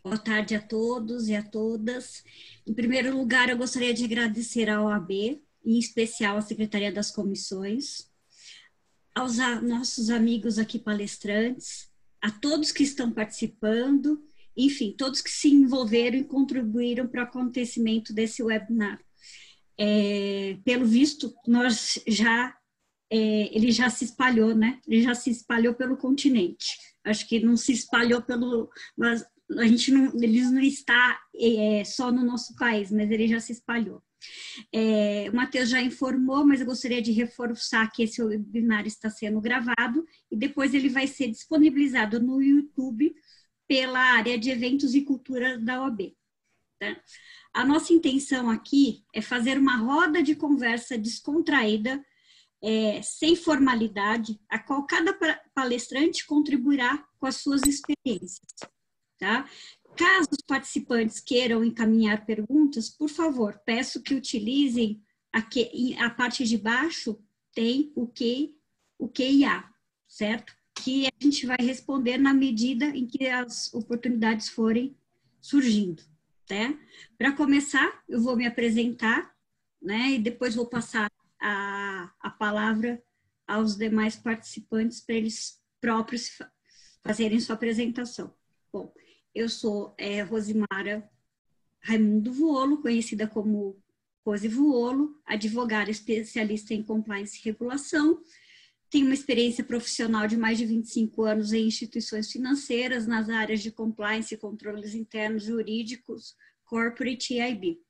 Boa tarde a todos e a todas. Em primeiro lugar, eu gostaria de agradecer à OAB, em especial à Secretaria das Comissões, aos nossos amigos aqui palestrantes, a todos que estão participando, enfim, todos que se envolveram e contribuíram para o acontecimento desse webinar. Pelo visto, ele já se espalhou, né? Ele já se espalhou pelo continente. Acho que não se espalhou mas a gente não, ele não está só no nosso país, mas ele já se espalhou. O Matheus já informou, mas eu gostaria de reforçar que esse webinar está sendo gravado e depois ele vai ser disponibilizado no YouTube pela área de eventos e cultura da OAB. Tá? A nossa intenção aqui é fazer uma roda de conversa descontraída, sem formalidade, a qual cada palestrante contribuirá com as suas experiências. Tá? Caso os participantes queiram encaminhar perguntas, por favor, peço que utilizem a parte de baixo, tem o QIA, certo? Que a gente vai responder na medida em que as oportunidades forem surgindo. Tá? Para começar, eu vou me apresentar, né, e depois vou passar a palavra aos demais participantes para eles próprios fazerem sua apresentação. Bom, eu sou Rosimara Raimundo Vuolo, conhecida como Rose Vuolo, advogada especialista em compliance e regulação. Tenho uma experiência profissional de mais de 25 anos em instituições financeiras, nas áreas de compliance e controles internos jurídicos, corporate e IB.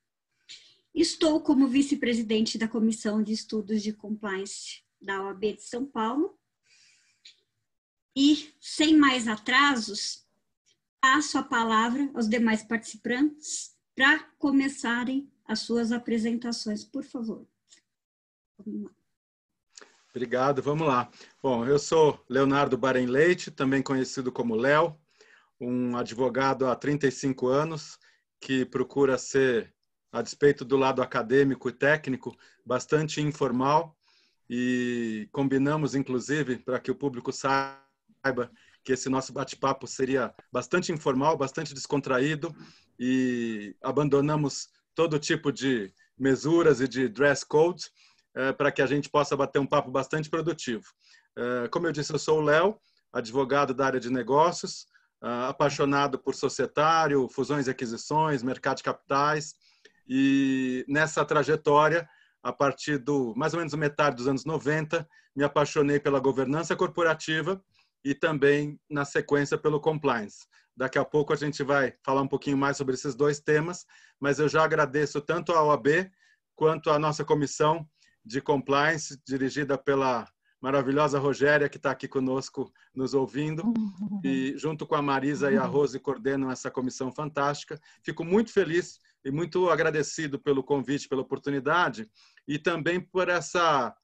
Estou como vice-presidente da Comissão de Estudos de Compliance da OAB de São Paulo. E, sem mais atrasos, passo a palavra aos demais participantes para começarem as suas apresentações, por favor. Vamos lá. Obrigado, vamos lá. Bom, eu sou Leonardo Baren Leite, também conhecido como Léo, um advogado há 35 anos, que procura ser, a despeito do lado acadêmico e técnico, bastante informal, e combinamos, inclusive, para que o público saiba que esse nosso bate-papo seria bastante informal, bastante descontraído, e abandonamos todo tipo de mesuras e de dress code, para que a gente possa bater um papo bastante produtivo. Como eu disse, eu sou o Léo, advogado da área de negócios, apaixonado por societário, fusões e aquisições, mercado de capitais, e nessa trajetória, a partir do mais ou menos metade dos anos 90, me apaixonei pela governança corporativa e também, na sequência, pelo compliance. Daqui a pouco a gente vai falar um pouquinho mais sobre esses dois temas, mas eu já agradeço tanto à OAB quanto à nossa comissão de compliance, dirigida pela maravilhosa Rogéria, que está aqui conosco nos ouvindo, e junto com a Marisa e a Rose coordenam essa comissão fantástica. Fico muito feliz e muito agradecido pelo convite, pela oportunidade, e também por essa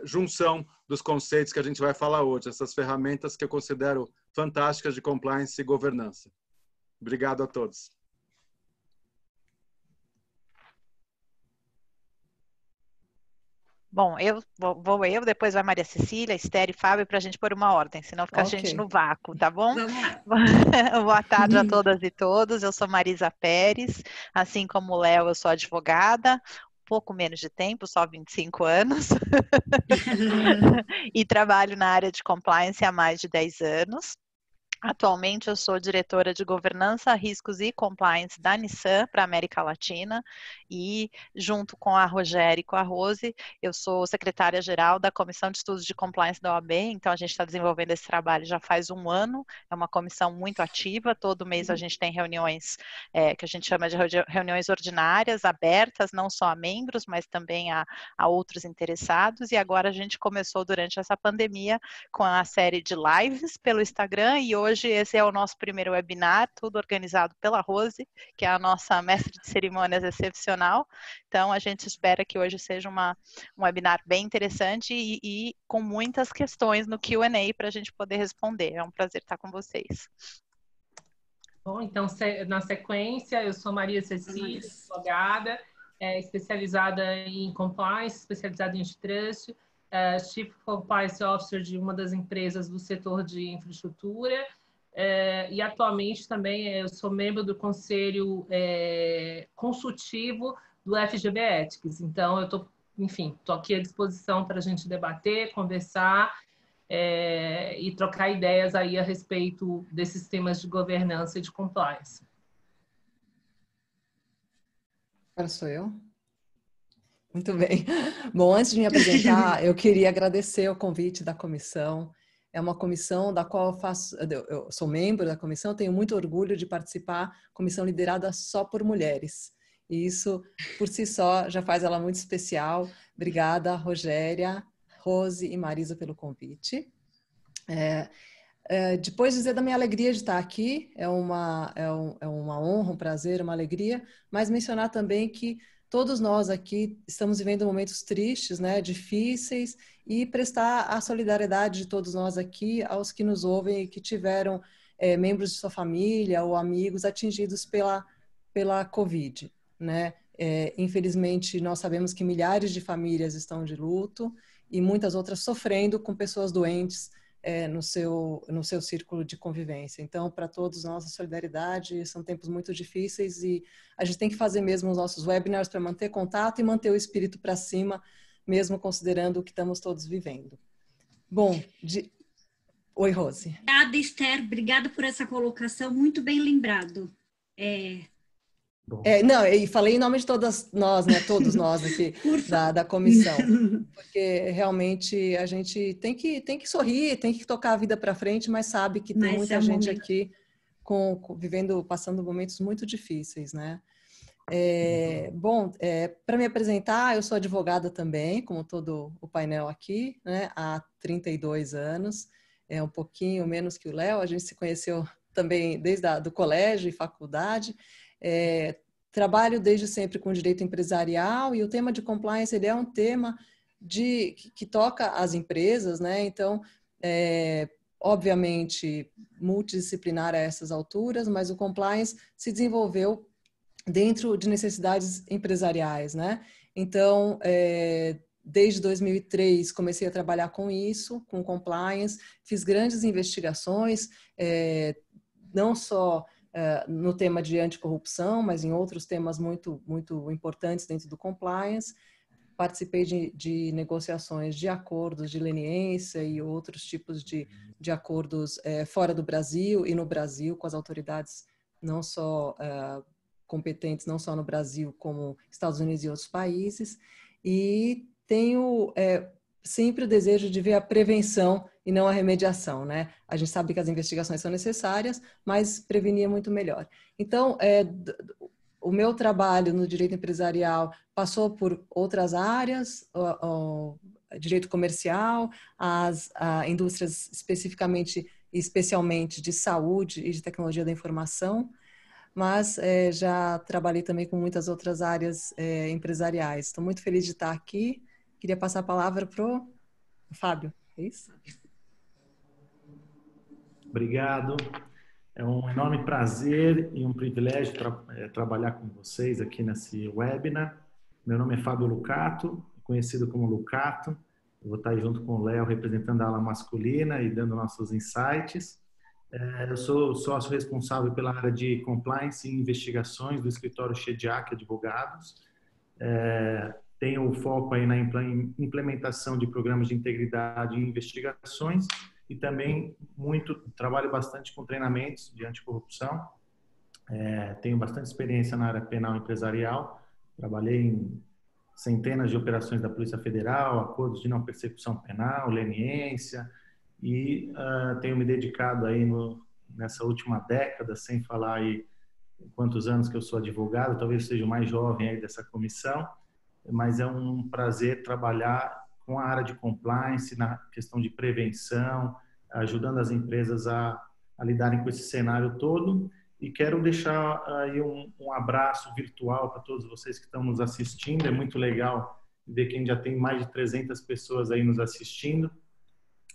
junção dos conceitos que a gente vai falar hoje, essas ferramentas que eu considero fantásticas de compliance e governança. Obrigado a todos. Bom, depois vai Maria Cecília, Esther e Fábio, para a gente pôr uma ordem, senão fica a gente no vácuo, tá bom? Vamos lá. Boa tarde a todas e todos, eu sou Marisa Pérez, assim como o Léo, eu sou advogada, pouco menos de tempo, só 25 anos, e trabalho na área de compliance há mais de 10 anos. Atualmente eu sou diretora de governança, riscos e compliance da Nissan para a América Latina e junto com a Rogéria e com a Rose, eu sou secretária-geral da Comissão de Estudos de Compliance da OAB, então a gente está desenvolvendo esse trabalho já faz um ano, é uma comissão muito ativa, todo mês a gente tem reuniões que a gente chama de reuniões ordinárias, abertas, não só a membros, mas também a outros interessados, e agora a gente começou durante essa pandemia com a série de lives pelo Instagram e hoje esse é o nosso primeiro webinar, tudo organizado pela Rose, que é a nossa mestre de cerimônias excepcional. Então, a gente espera que hoje seja um webinar bem interessante e com muitas questões no Q&A para a gente poder responder. É um prazer estar com vocês. Bom, então, na sequência, eu sou Maria Cecília, advogada, especializada em compliance, especializada em antitrust, Chief Compliance Officer de uma das empresas do setor de infraestrutura, e atualmente também eu sou membro do Conselho Consultivo do FGV Ethics. Então, eu estou aqui à disposição para a gente debater, conversar e trocar ideias aí a respeito desses temas de governança e de compliance. Agora sou eu. Muito bem. Bom, antes de me apresentar, eu queria agradecer o convite da comissão. É uma comissão da qual eu sou membro da comissão, tenho muito orgulho de participar, comissão liderada só por mulheres. E isso, por si só, já faz ela muito especial. Obrigada, Rogéria, Rose e Marisa, pelo convite. Depois dizer da minha alegria de estar aqui, é uma honra, um prazer, uma alegria, mas mencionar também que todos nós aqui estamos vivendo momentos tristes, né, difíceis, e prestar a solidariedade de todos nós aqui aos que nos ouvem e que tiveram membros de sua família ou amigos atingidos pela Covid, né? Infelizmente, nós sabemos que milhares de famílias estão de luto e muitas outras sofrendo com pessoas doentes no seu círculo de convivência. Então, para todos nós, a solidariedade, são tempos muito difíceis e a gente tem que fazer mesmo os nossos webinars para manter contato e manter o espírito para cima, mesmo considerando o que estamos todos vivendo. Bom, Oi, Rose. Obrigada, Esther. Obrigada por essa colocação, muito bem lembrado. Não, e falei em nome de todas nós, né? Todos nós aqui da comissão, porque realmente a gente tem que sorrir, tem que tocar a vida para frente, mas sabe que tem muita gente aqui passando momentos muito difíceis, né? Para me apresentar, eu sou advogada também, como todo o painel aqui, né? Há 32 anos, um pouquinho menos que o Léo. A gente se conheceu também desde do colégio e faculdade. Trabalho desde sempre com direito empresarial e o tema de compliance ele é um tema que toca as empresas, né? Então, obviamente, multidisciplinar a essas alturas, mas o compliance se desenvolveu dentro de necessidades empresariais, né? Então, desde 2003 comecei a trabalhar com isso, com compliance, fiz grandes investigações, não só no tema de anticorrupção, mas em outros temas muito, muito importantes dentro do compliance. Participei de negociações de acordos de leniência e outros tipos de acordos fora do Brasil e no Brasil, com as autoridades não só competentes, não só no Brasil, como Estados Unidos e outros países. E tenho sempre o desejo de ver a prevenção e não a remediação, né? A gente sabe que as investigações são necessárias, mas prevenir é muito melhor. Então, o meu trabalho no direito empresarial passou por outras áreas, o direito comercial, as indústrias especialmente de saúde e de tecnologia da informação, mas já trabalhei também com muitas outras áreas empresariais. Estou muito feliz de estar aqui. Queria passar a palavra para o Fábio. É isso? Obrigado. É um enorme prazer e um privilégio trabalhar com vocês aqui nesse webinar. Meu nome é Fábio Lucato, conhecido como Lucato. Eu vou estar aí junto com o Léo, representando a ala masculina e dando nossos insights. Eu sou sócio responsável pela área de compliance e investigações do escritório Shediac Advogados. Tenho foco aí na implementação de programas de integridade e investigações e também trabalho bastante com treinamentos de anticorrupção. Tenho bastante experiência na área penal empresarial, trabalhei em centenas de operações da Polícia Federal, acordos de não persecução penal, leniência, e tenho me dedicado aí nessa última década, sem falar aí quantos anos que eu sou advogado, talvez seja o mais jovem aí dessa comissão, mas é um prazer trabalhar com a área de compliance, na questão de prevenção, ajudando as empresas a lidarem com esse cenário todo. E quero deixar aí um abraço virtual para todos vocês que estão nos assistindo. É muito legal ver que a gente já tem mais de 300 pessoas aí nos assistindo.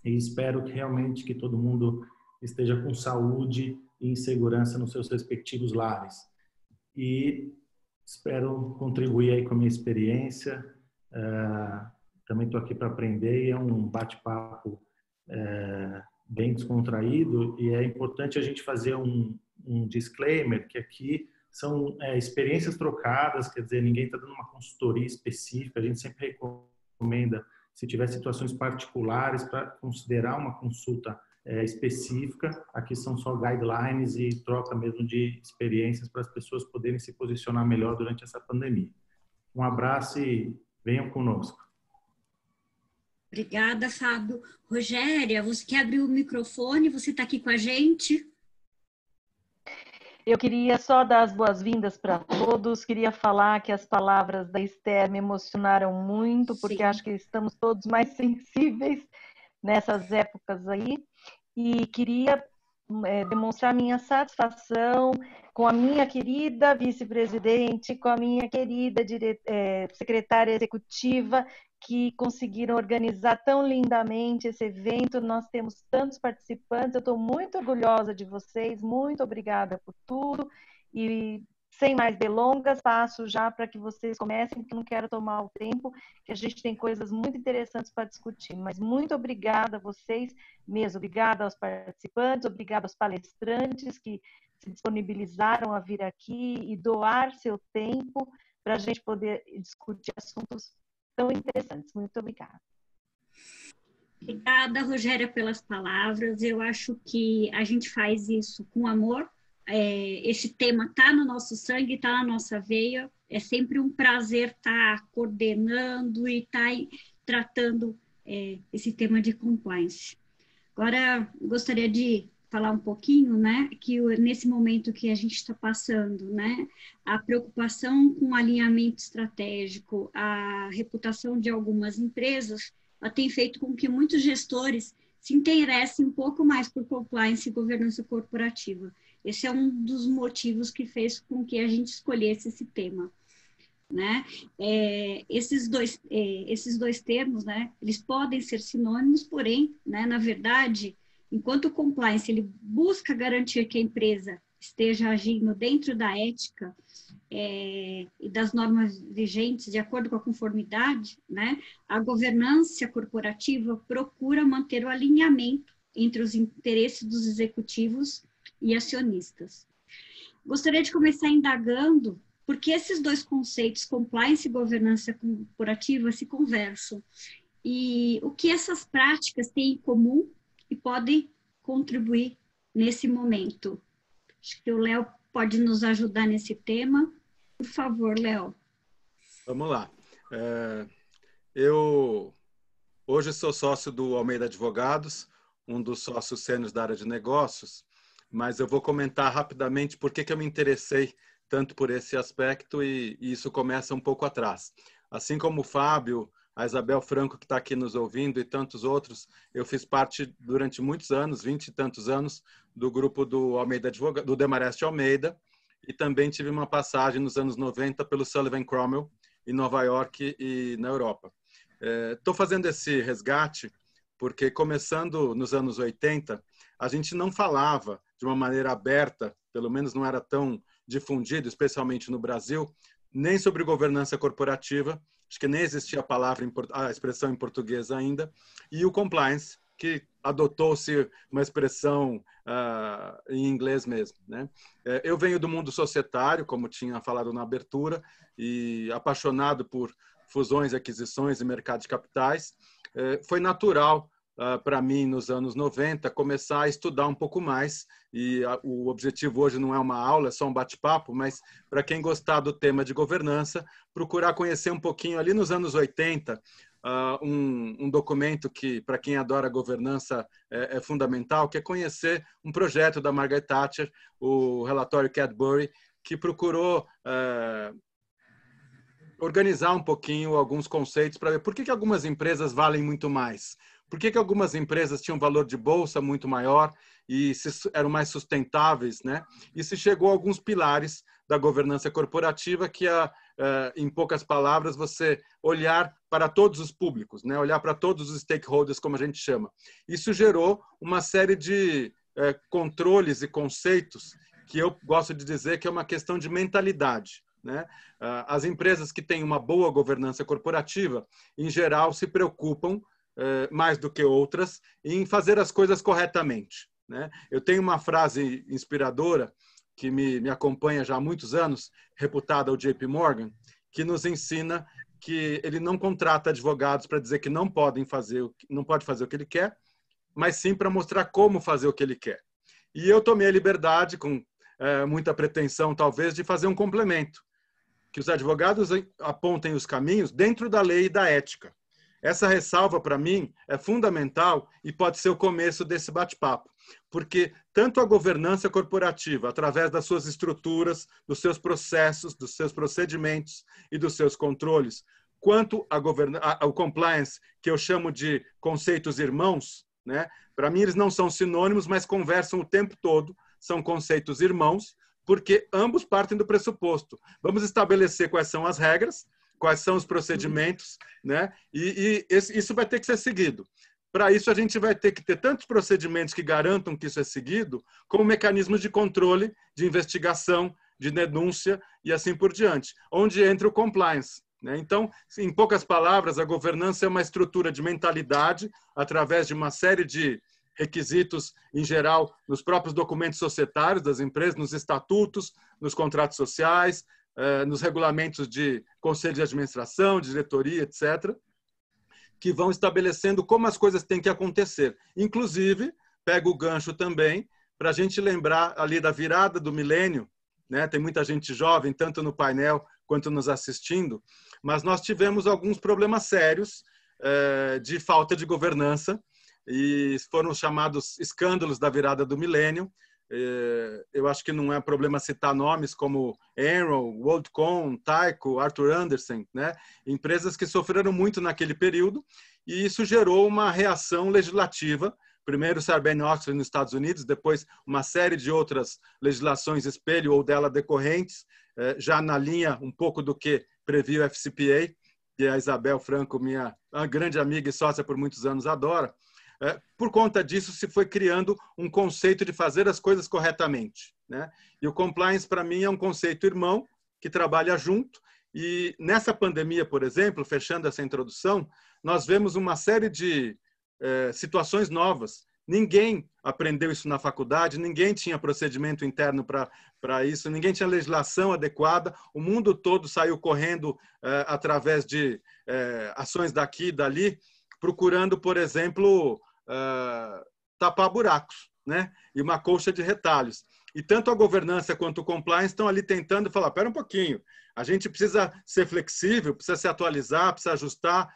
E espero que realmente que todo mundo esteja com saúde e em segurança nos seus respectivos lares. E espero contribuir aí com a minha experiência. Também estou aqui para aprender e é um bate-papo bem descontraído, e é importante a gente fazer um disclaimer, que aqui são experiências trocadas, quer dizer, ninguém está dando uma consultoria específica, a gente sempre recomenda, se tiver situações particulares, para considerar uma consulta específica. Aqui são só guidelines e troca mesmo de experiências para as pessoas poderem se posicionar melhor durante essa pandemia. Um abraço e venham conosco. Obrigada, Fábio. Rogéria, você quer abrir o microfone? Você está aqui com a gente? Eu queria só dar as boas-vindas para todos, queria falar que as palavras da Esther me emocionaram muito, porque Sim. Acho que estamos todos mais sensíveis nessas épocas aí, e queria demonstrar minha satisfação com a minha querida vice-presidente, com a minha querida secretária executiva, que conseguiram organizar tão lindamente esse evento. Nós temos tantos participantes, eu estou muito orgulhosa de vocês, muito obrigada por tudo, e sem mais delongas, passo já para que vocês comecem, porque não quero tomar o tempo, que a gente tem coisas muito interessantes para discutir, mas muito obrigada a vocês mesmo, obrigada aos participantes, obrigada aos palestrantes que se disponibilizaram a vir aqui e doar seu tempo para a gente poder discutir assuntos tão interessantes. Muito obrigada. Obrigada, Rogéria, pelas palavras. Eu acho que a gente faz isso com amor. Esse tema está no nosso sangue, está na nossa veia. É sempre um prazer estar coordenando e estar tratando esse tema de compliance. Agora, gostaria de falar um pouquinho, né, que nesse momento que a gente está passando, né, a preocupação com o alinhamento estratégico, a reputação de algumas empresas, ela tem feito com que muitos gestores se interessem um pouco mais por compliance e governança corporativa. Esse é um dos motivos que fez com que a gente escolhesse esse tema, né? Esses dois termos, né, eles podem ser sinônimos, porém, né, na verdade, enquanto o compliance ele busca garantir que a empresa esteja agindo dentro da ética e das normas vigentes, de acordo com a conformidade, né, a governança corporativa procura manter o alinhamento entre os interesses dos executivos e acionistas. Gostaria de começar indagando por que esses dois conceitos, compliance e governança corporativa, se conversam e o que essas práticas têm em comum e podem contribuir nesse momento. Acho que o Léo pode nos ajudar nesse tema. Por favor, Léo. Vamos lá. Eu hoje sou sócio do Almeida Advogados, um dos sócios sêniores da área de negócios, mas eu vou comentar rapidamente por que eu me interessei tanto por esse aspecto e isso começa um pouco atrás. Assim como o Fábio, a Isabel Franco, que está aqui nos ouvindo, e tantos outros, eu fiz parte durante muitos anos, 20 e tantos anos, do grupo do Almeida Advogado, do Demarest Almeida, e também tive uma passagem nos anos 90 pelo Sullivan Cromwell, em Nova York e na Europa. Estou fazendo esse resgate porque, começando nos anos 80, a gente não falava de uma maneira aberta, pelo menos não era tão difundido, especialmente no Brasil, nem sobre governança corporativa, acho que nem existia a expressão em português ainda, e o compliance, que adotou-se uma expressão em inglês mesmo, né? Eu venho do mundo societário, como tinha falado na abertura, e apaixonado por fusões, aquisições e mercado de capitais. Foi natural para mim, nos anos 90, começar a estudar um pouco mais, e o objetivo hoje não é uma aula, é só um bate-papo, mas para quem gostar do tema de governança, procurar conhecer um pouquinho ali nos anos 80, um documento que, para quem adora governança, é fundamental, que é conhecer um projeto da Margaret Thatcher, o relatório Cadbury, que procurou organizar um pouquinho alguns conceitos para ver por que algumas empresas valem muito mais. Por que algumas empresas tinham valor de bolsa muito maior e eram mais sustentáveis, né? E se chegou a alguns pilares da governança corporativa, que em poucas palavras, você olhar para todos os públicos, né? Olhar para todos os stakeholders, como a gente chama. Isso gerou uma série de controles e conceitos que eu gosto de dizer que é uma questão de mentalidade, né? As empresas que têm uma boa governança corporativa, em geral, se preocupam mais do que outras em fazer as coisas corretamente, né? Eu tenho uma frase inspiradora que me acompanha já há muitos anos, reputada ao JP Morgan, que nos ensina que ele não contrata advogados para dizer que não pode fazer o que ele quer, mas sim para mostrar como fazer o que ele quer. E eu tomei a liberdade, com muita pretensão talvez, de fazer um complemento, que os advogados apontem os caminhos dentro da lei e da ética. Essa ressalva, para mim, é fundamental e pode ser o começo desse bate-papo, porque tanto a governança corporativa, através das suas estruturas, dos seus processos, dos seus procedimentos e dos seus controles, quanto o compliance, que eu chamo de conceitos irmãos, né? Para mim, eles não são sinônimos, mas conversam o tempo todo, são conceitos irmãos, porque ambos partem do pressuposto. Vamos estabelecer quais são as regras, quais são os procedimentos, né? E isso vai ter que ser seguido. Para isso, a gente vai ter que ter tantos procedimentos que garantam que isso é seguido, como mecanismos de controle, de investigação, de denúncia e assim por diante, onde entra o compliance, né? Então, em poucas palavras, a governança é uma estrutura de mentalidade através de uma série de requisitos, em geral, nos próprios documentos societários das empresas, nos estatutos, nos contratos sociais, nos regulamentos de conselho de administração, de diretoria, etc., que vão estabelecendo como as coisas têm que acontecer. Inclusive, pega o gancho também para a gente lembrar ali da virada do milênio, né? Tem muita gente jovem, tanto no painel quanto nos assistindo, mas nós tivemos alguns problemas sérios de falta de governança e foram os chamados escândalos da virada do milênio. Eu acho que não é problema citar nomes como Enron, WorldCom, Tyco, Arthur Andersen, né? Empresas que sofreram muito naquele período, e isso gerou uma reação legislativa. Primeiro Sarbanes-Oxley nos Estados Unidos, depois uma série de outras legislações espelho ou dela decorrentes, já na linha um pouco do que previa o FCPA, que a Isabel Franco, minha grande amiga e sócia por muitos anos, adora. Por conta disso, se foi criando um conceito de fazer as coisas corretamente, né? E o compliance, para mim, é um conceito irmão que trabalha junto. E nessa pandemia, por exemplo, fechando essa introdução, nós vemos uma série de situações novas. Ninguém aprendeu isso na faculdade, ninguém tinha procedimento interno para isso, ninguém tinha legislação adequada, o mundo todo saiu correndo através de ações daqui e dali, procurando, por exemplo, tapar buracos, né? E uma colcha de retalhos. E tanto a governança quanto o compliance estão ali tentando falar, espera um pouquinho, a gente precisa ser flexível, precisa se atualizar, precisa ajustar,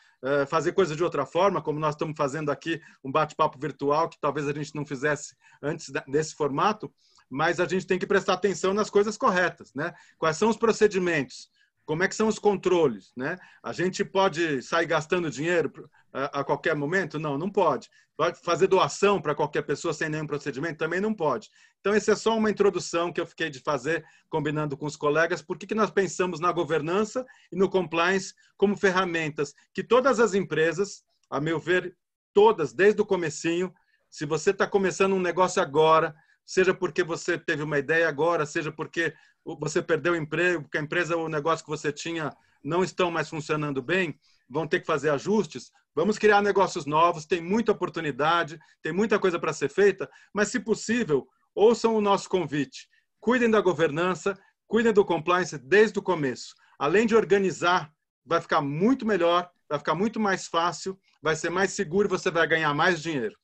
fazer coisas de outra forma, como nós estamos fazendo aqui, um bate-papo virtual, que talvez a gente não fizesse antes desse formato, mas a gente tem que prestar atenção nas coisas corretas, né? Quais são os procedimentos? Como é que são os controles, né? A gente pode sair gastando dinheiro a qualquer momento? Não, não pode. Pode fazer doação para qualquer pessoa sem nenhum procedimento? Também não pode. Então, essa é só uma introdução que eu fiquei de fazer, combinando com os colegas, por que nós pensamos na governança e no compliance como ferramentas que todas as empresas, a meu ver, todas, desde o comecinho, se você está começando um negócio agora, seja porque você teve uma ideia agora, seja porque você perdeu o emprego, porque a empresa ou o negócio que você tinha não estão mais funcionando bem, vão ter que fazer ajustes. Vamos criar negócios novos, tem muita oportunidade, tem muita coisa para ser feita, mas, se possível, ouçam o nosso convite. Cuidem da governança, cuidem do compliance desde o começo. Além de organizar, vai ficar muito melhor, vai ficar muito mais fácil, vai ser mais seguro e você vai ganhar mais dinheiro.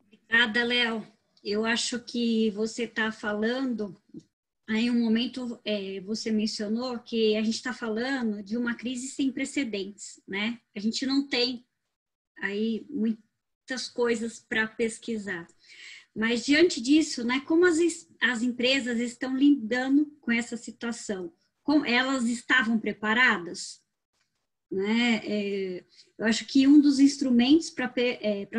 Obrigada, Léo. Eu acho que você está falando, em um momento você mencionou que a gente está falando de uma crise sem precedentes, né? A gente não tem aí muitas coisas para pesquisar. Mas, diante disso, né, como as empresas estão lidando com essa situação? Como elas estavam preparadas? Né? Eu acho que um dos instrumentos para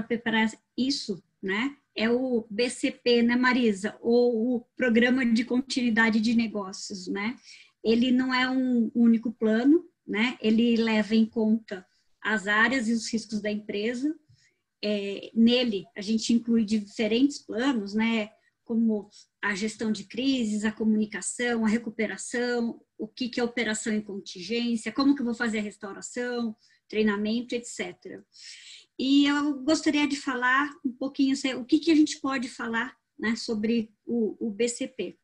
preparar isso, né, é o BCP, né, Marisa? Ou o Programa de Continuidade de Negócios, né? Ele não é um único plano, né? Ele leva em conta as áreas e os riscos da empresa. Nele, a gente inclui diferentes planos, né? Como a gestão de crises, a comunicação, a recuperação, o que é operação em contingência, como que eu vou fazer a restauração, treinamento, etc. E eu gostaria de falar um pouquinho o que a gente pode falar, né, sobre o BCP.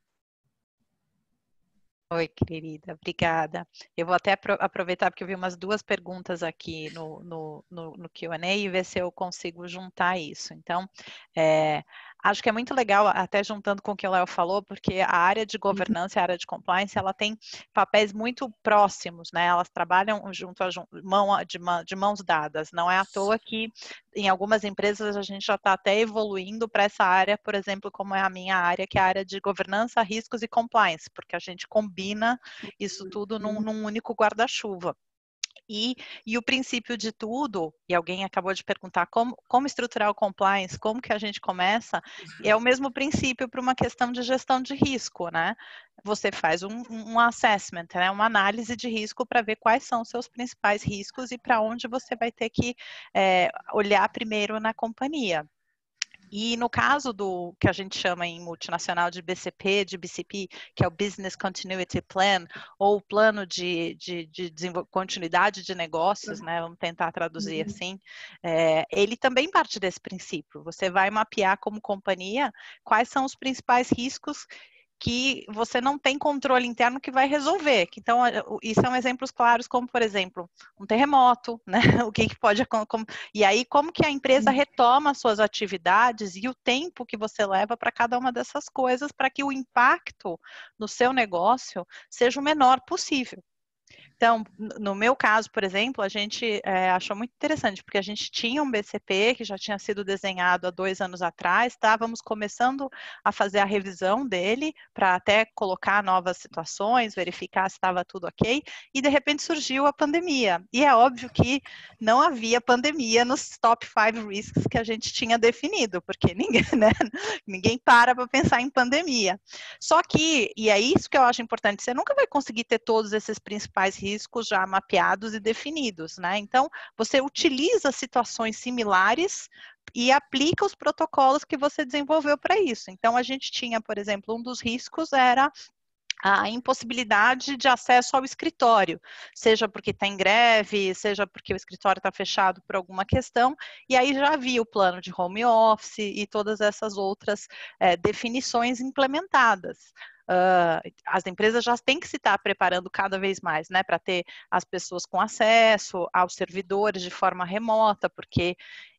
Oi, querida, obrigada. Eu vou até aproveitar, porque eu vi umas 2 perguntas aqui no Q&A e ver se eu consigo juntar isso. Então, acho que é muito legal, até juntando com o que o Léo falou, porque a área de governança e a área de compliance, ela tem papéis muito próximos, né? Elas trabalham de mãos dadas. Não é à toa que em algumas empresas a gente já está até evoluindo para essa área, por exemplo, como é a minha área, que é a área de governança, riscos e compliance, porque a gente combina isso tudo num único guarda-chuva. E o princípio de tudo, e alguém acabou de perguntar como estruturar o compliance, como que a gente começa, é o mesmo princípio para uma questão de gestão de risco, né? Você faz um assessment, né? Uma análise de risco para ver quais são os seus principais riscos e para onde você vai ter que olhar primeiro na companhia. E no caso do que a gente chama em multinacional de BCP, de BCP, que é o Business Continuity Plan, ou o plano de continuidade de negócios, né? Vamos tentar traduzir assim. Ele também parte desse princípio. Você vai mapear como companhia quais são os principais riscos que você não tem controle interno que vai resolver. Então, isso são exemplos claros, como, por exemplo, um terremoto, né? O que pode acontecer. E aí, como que a empresa retoma suas atividades e o tempo que você leva para cada uma dessas coisas para que o impacto no seu negócio seja o menor possível. Então, no meu caso, por exemplo, a gente achou muito interessante, porque a gente tinha um BCP que já tinha sido desenhado há 2 anos atrás, estávamos começando a fazer a revisão dele para até colocar novas situações, verificar se estava tudo ok, e de repente surgiu a pandemia. E é óbvio que não havia pandemia nos top 5 risks que a gente tinha definido, porque ninguém para pensar em pandemia. Só que, e é isso que eu acho importante, você nunca vai conseguir ter todos esses principais riscos já mapeados e definidos, né? Então, você utiliza situações similares e aplica os protocolos que você desenvolveu para isso. Então, a gente tinha, por exemplo, um dos riscos era a impossibilidade de acesso ao escritório, seja porque está em greve, seja porque o escritório está fechado por alguma questão, e aí já havia o plano de home office e todas essas outras definições implementadas. As empresas já têm que se estar preparando cada vez mais, né, para ter as pessoas com acesso aos servidores de forma remota, porque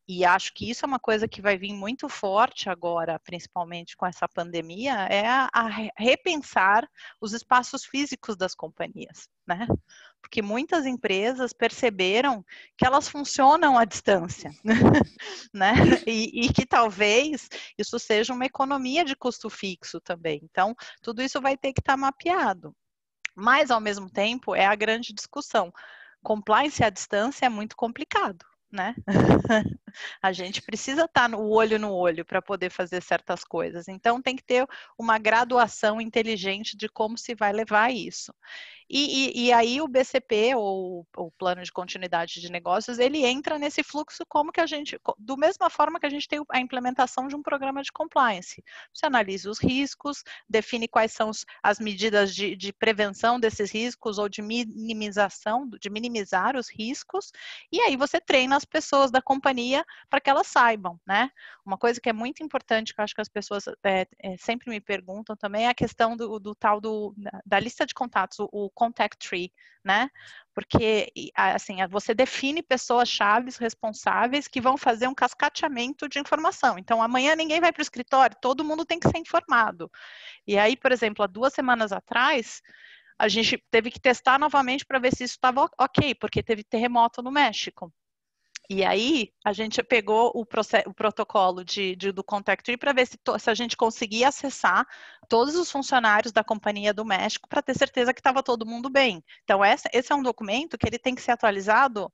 e acho que isso é uma coisa que vai vir muito forte agora, principalmente com essa pandemia, é a repensar os espaços físicos das companhias, né? Porque muitas empresas perceberam que elas funcionam à distância, né? E que talvez isso seja uma economia de custo fixo também. Então, tudo isso vai ter que estar mapeado. Mas, ao mesmo tempo, é a grande discussão. Compliance à distância é muito complicado, né? A gente precisa estar no olho para poder fazer certas coisas. Então, tem que ter uma graduação inteligente de como se vai levar isso. E aí o BCP, ou o Plano de Continuidade de Negócios, ele entra nesse fluxo como que a gente, do mesma forma que a gente tem a implementação de um programa de compliance. Você analisa os riscos, define quais são as medidas de prevenção desses riscos ou de minimização, de minimizar os riscos, e aí você treina as pessoas da companhia para que elas saibam, né? Uma coisa que é muito importante, que eu acho que as pessoas sempre me perguntam também, é a questão do tal da lista de contatos, o contact tree, né? Porque, assim, você define pessoas-chave responsáveis que vão fazer um cascateamento de informação. Então, amanhã ninguém vai para o escritório, todo mundo tem que ser informado. E aí, por exemplo, há 2 semanas atrás, a gente teve que testar novamente para ver se isso estava ok, porque teve terremoto no México. E aí, a gente pegou o protocolo do Contact Tree para ver se a gente conseguia acessar todos os funcionários da Companhia do México para ter certeza que estava todo mundo bem. Então, esse é um documento que ele tem que ser atualizado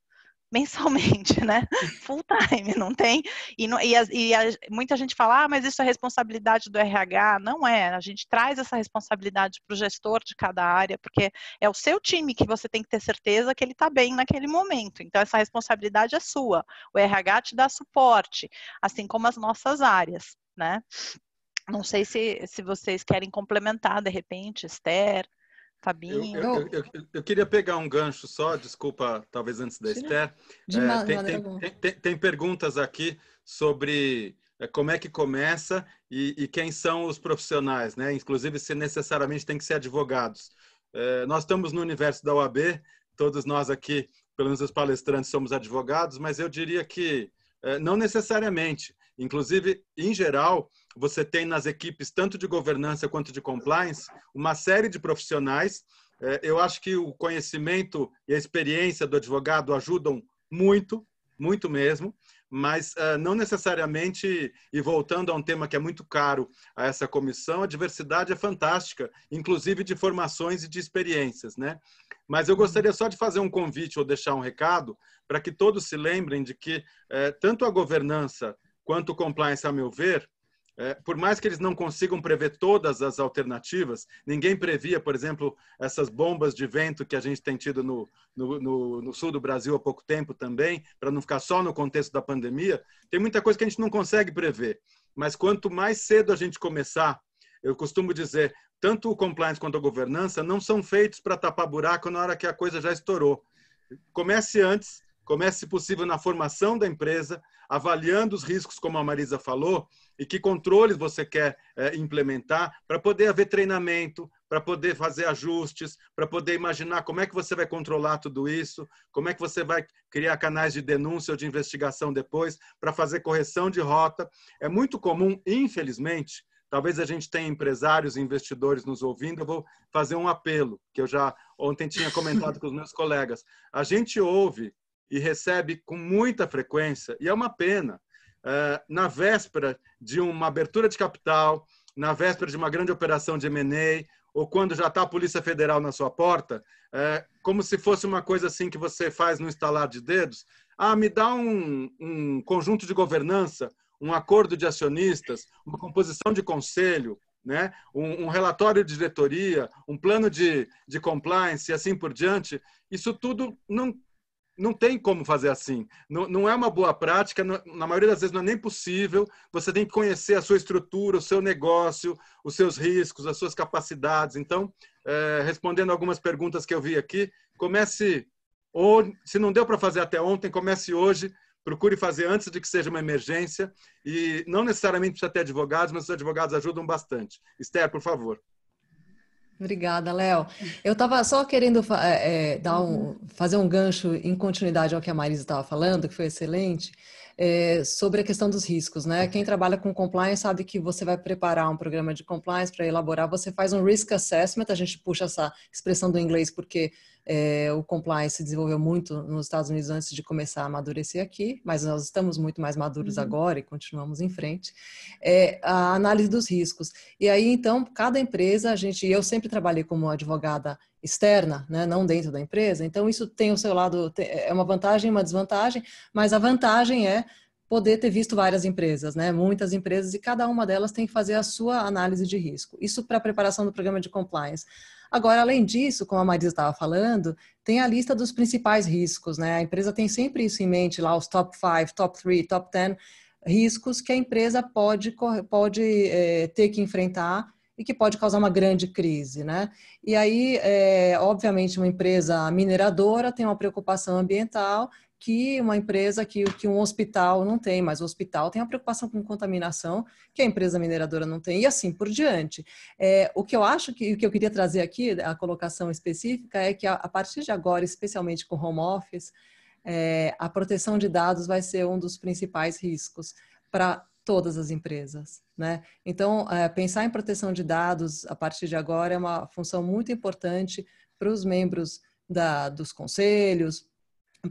mensalmente, né? Full time, não tem? Muita gente fala, mas isso é responsabilidade do RH. Não é, a gente traz essa responsabilidade para o gestor de cada área, porque é o seu time que você tem que ter certeza que ele está bem naquele momento. Então, essa responsabilidade é sua. O RH te dá suporte, assim como as nossas áreas, né? Não sei se vocês querem complementar, de repente, Esther, Fabinho. Eu queria pegar um gancho só, desculpa, talvez antes da Esther. Tem perguntas aqui sobre como é que começa e quem são os profissionais, né? Inclusive, se necessariamente tem que ser advogados. Nós estamos no universo da OAB, todos nós aqui, pelo menos os palestrantes, somos advogados, mas eu diria que não necessariamente. Inclusive, em geral, você tem nas equipes, tanto de governança quanto de compliance, uma série de profissionais. Eu acho que o conhecimento e a experiência do advogado ajudam muito, muito mesmo, mas não necessariamente, e voltando a um tema que é muito caro a essa comissão, a diversidade é fantástica, inclusive de formações e de experiências, né? Mas eu gostaria só de fazer um convite ou deixar um recado para que todos se lembrem de que tanto a governança quanto o compliance, a meu ver, por mais que eles não consigam prever todas as alternativas, ninguém previa, por exemplo, essas bombas de vento que a gente tem tido no sul do Brasil há pouco tempo também, para não ficar só no contexto da pandemia, tem muita coisa que a gente não consegue prever. Mas quanto mais cedo a gente começar, eu costumo dizer, tanto o compliance quanto a governança não são feitos para tapar buraco na hora que a coisa já estourou. Comece antes, comece, se possível, na formação da empresa, avaliando os riscos, como a Marisa falou, e que controles você quer implementar para poder haver treinamento, para poder fazer ajustes, para poder imaginar como é que você vai controlar tudo isso, como é que você vai criar canais de denúncia ou de investigação depois, para fazer correção de rota. É muito comum, infelizmente, talvez a gente tenha empresários e investidores nos ouvindo, eu vou fazer um apelo, que eu já ontem tinha comentado com os meus colegas. A gente ouve e recebe com muita frequência, e é uma pena, na véspera de uma abertura de capital, na véspera de uma grande operação de M&A, ou quando já está a Polícia Federal na sua porta, como se fosse uma coisa assim que você faz no estalar de dedos. Me dá um conjunto de governança, um acordo de acionistas, uma composição de conselho, né? Um relatório de diretoria, um plano de compliance e assim por diante. Isso tudo não tem como fazer assim. Não é uma boa prática, na maioria das vezes não é nem possível. Você tem que conhecer a sua estrutura, o seu negócio, os seus riscos, as suas capacidades. Então, respondendo algumas perguntas que eu vi aqui, comece, ou se não deu para fazer até ontem, comece hoje, procure fazer antes de que seja uma emergência, e não necessariamente precisa ter advogados, mas os advogados ajudam bastante. Esther, por favor. Obrigada, Léo. Eu estava só querendo fazer um gancho em continuidade ao que a Marisa estava falando, que foi excelente, sobre a questão dos riscos, né? Quem trabalha com compliance sabe que você vai preparar um programa de compliance para elaborar, você faz um risk assessment, a gente puxa essa expressão do inglês porque o compliance se desenvolveu muito nos Estados Unidos antes de começar a amadurecer aqui, mas nós estamos muito mais maduros agora e continuamos em frente. A análise dos riscos. E aí, então, cada empresa, eu sempre trabalhei como advogada externa, né, não dentro da empresa, então isso tem o seu lado, é uma vantagem e uma desvantagem, mas a vantagem é poder ter visto várias empresas, né, muitas empresas, e cada uma delas tem que fazer a sua análise de risco. Isso para a preparação do programa de compliance. Agora, além disso, como a Marisa estava falando, tem a lista dos principais riscos, né, a empresa tem sempre isso em mente, lá os top 5, top 3, top 10 riscos que a empresa pode ter que enfrentar e que pode causar uma grande crise, né? E aí, obviamente, uma empresa mineradora tem uma preocupação ambiental que uma empresa, que um hospital não tem, mas o hospital tem uma preocupação com contaminação que a empresa mineradora não tem, e assim por diante. O que eu acho que o que eu queria trazer aqui, a colocação específica, é que a partir de agora, especialmente com home office, a proteção de dados vai ser um dos principais riscos para todas as empresas, né? Então, pensar em proteção de dados a partir de agora é uma função muito importante para os membros dos conselhos,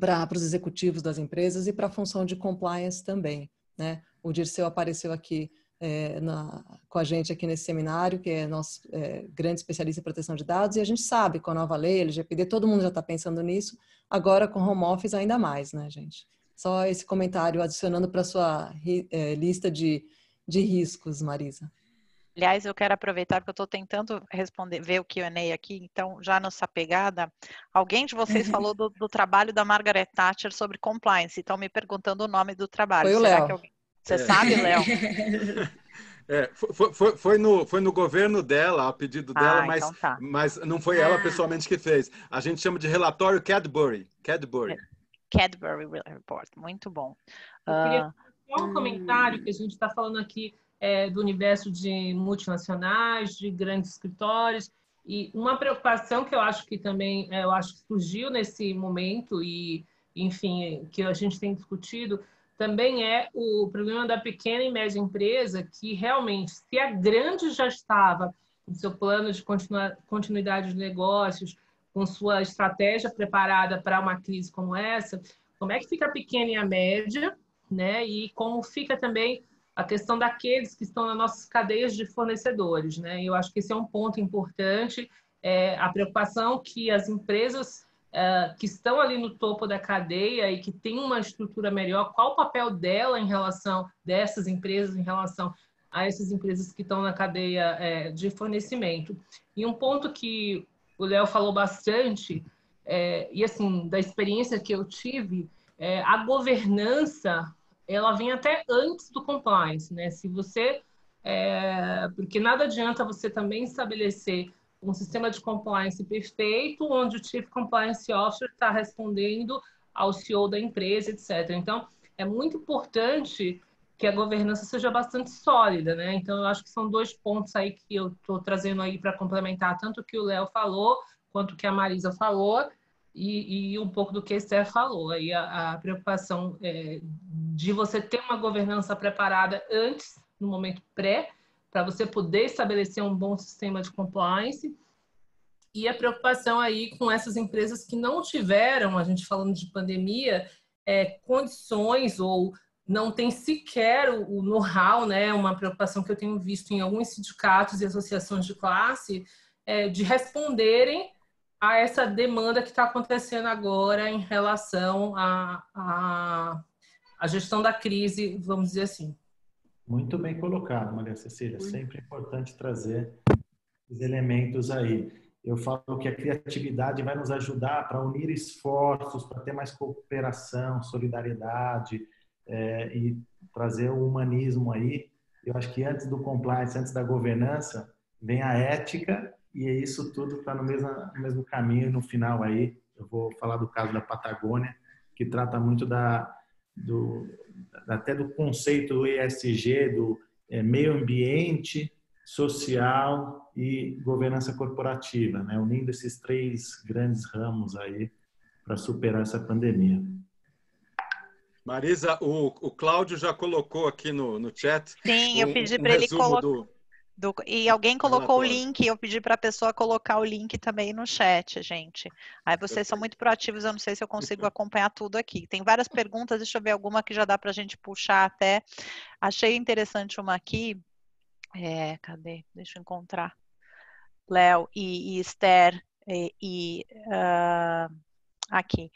para os executivos das empresas e para a função de compliance também, né? O Dirceu apareceu aqui com a gente aqui nesse seminário, que é nosso grande especialista em proteção de dados, e a gente sabe, com a nova lei, LGPD, todo mundo já está pensando nisso, agora com home office ainda mais, né, gente? Só esse comentário adicionando para a sua lista de riscos, Marisa. Aliás, eu quero aproveitar porque eu estou tentando ver o Q&A aqui, então, já nessa pegada, alguém de vocês falou do trabalho da Margaret Thatcher sobre compliance, e estão me perguntando o nome do trabalho. Foi o Será Léo. que alguém... Você sabe, Léo? Foi no governo dela, a pedido dela, mas, então tá. mas não foi ela pessoalmente que fez. A gente chama de relatório Cadbury. Cadbury Report, muito bom. Eu queria fazer um comentário que a gente está falando aqui do universo de multinacionais, de grandes escritórios, e uma preocupação que eu acho que também surgiu nesse momento e, enfim, que a gente tem discutido, também é o problema da pequena e média empresa, que realmente, se a grande já estava com seu plano de continuidade de negócios, com sua estratégia preparada para uma crise como essa, como é que fica a pequena e a média, né? E como fica também a questão daqueles que estão nas nossas cadeias de fornecedores, né? Eu acho que esse é um ponto importante, a preocupação que as empresas que estão ali no topo da cadeia e que têm uma estrutura melhor, qual o papel dessas empresas em relação a essas empresas que estão na cadeia de fornecimento. E um ponto que o Léo falou bastante, e assim, da experiência que eu tive, a governança, ela vem até antes do compliance, né? Se você, porque nada adianta você também estabelecer um sistema de compliance perfeito, onde o Chief Compliance Officer está respondendo ao CEO da empresa, etc. Então, é muito importante que a governança seja bastante sólida, né? Então, eu acho que são 2 pontos aí que eu estou trazendo aí para complementar tanto o que o Léo falou, quanto o que a Marisa falou, e um pouco do que a Esther falou. Aí a preocupação de você ter uma governança preparada antes, no momento pré, para você poder estabelecer um bom sistema de compliance, e a preocupação aí com essas empresas que não tiveram, a gente falando de pandemia, condições ou não tem sequer o know-how, né? Uma preocupação que eu tenho visto em alguns sindicatos e associações de classe, de responderem a essa demanda que está acontecendo agora em relação à gestão da crise, vamos dizer assim. Muito bem colocado, Maria Cecília. Sempre importante trazer os elementos aí. Eu falo que a criatividade vai nos ajudar para unir esforços, para ter mais cooperação, solidariedade e trazer o humanismo aí. Eu acho que antes do compliance, antes da governança, vem a ética e isso tudo está no mesmo caminho. No final aí, eu vou falar do caso da Patagônia, que trata muito até do conceito do ESG, do meio ambiente, social e governança corporativa, né? Unindo esses 3 grandes ramos aí para superar essa pandemia. Marisa, o Cláudio já colocou aqui no chat. Sim, eu pedi para ele colocar. E alguém colocou o link, eu pedi para a pessoa colocar o link também no chat, gente. Aí vocês são muito proativos, eu não sei se eu consigo acompanhar tudo aqui. Tem várias perguntas, deixa eu ver alguma que já dá para a gente puxar até. Achei interessante uma aqui. Cadê? Deixa eu encontrar. Léo e Esther aqui.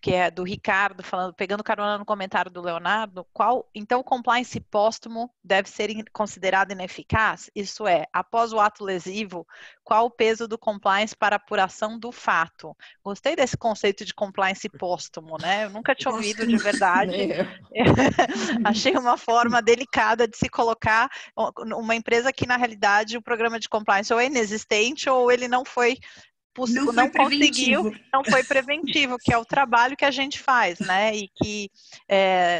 Que é do Ricardo, pegando carona no comentário do Leonardo, então o compliance póstumo deve ser considerado ineficaz? Isso é, após o ato lesivo, qual o peso do compliance para apuração do fato? Gostei desse conceito de compliance póstumo, né? Eu nunca tinha ouvido de verdade. Achei uma forma delicada de se colocar uma empresa que, na realidade, o programa de compliance ou é inexistente ou ele não foi não foi preventivo, que é o trabalho que a gente faz, né? E que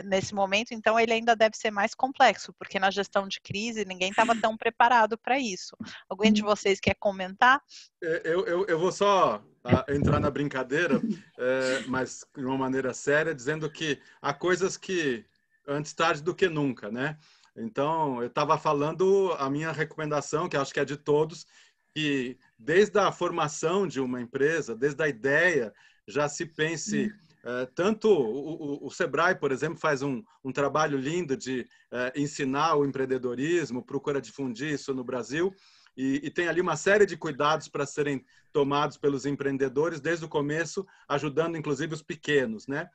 nesse momento, então, ele ainda deve ser mais complexo, porque na gestão de crise ninguém estava tão preparado para isso. Alguém de vocês quer comentar? Eu vou só entrar na brincadeira, mas de uma maneira séria, dizendo que há coisas que antes tarde do que nunca, né? Então, eu estava falando a minha recomendação, que acho que é de todos, que desde a formação de uma empresa, desde a ideia, já se pense, tanto o Sebrae, por exemplo, faz um trabalho lindo de ensinar o empreendedorismo, procura difundir isso no Brasil, e tem ali uma série de cuidados para serem tomados pelos empreendedores desde o começo, ajudando inclusive os pequenos, né?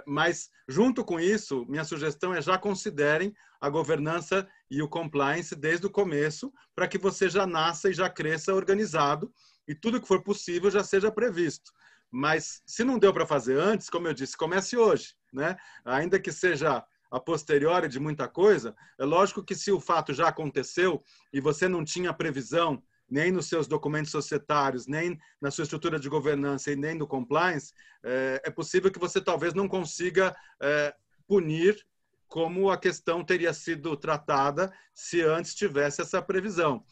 Mas, junto com isso, minha sugestão é já considerem a governança e o compliance desde o começo, para que você já nasça e já cresça organizado e tudo que for possível já seja previsto. Mas, se não deu para fazer antes, como eu disse, comece hoje, né? Ainda que seja a posteriori de muita coisa, é lógico que se o fato já aconteceu e você não tinha previsão nem nos seus documentos societários, nem na sua estrutura de governança e nem no compliance, é possível que você talvez não consiga punir como a questão teria sido tratada se antes tivesse essa previsão.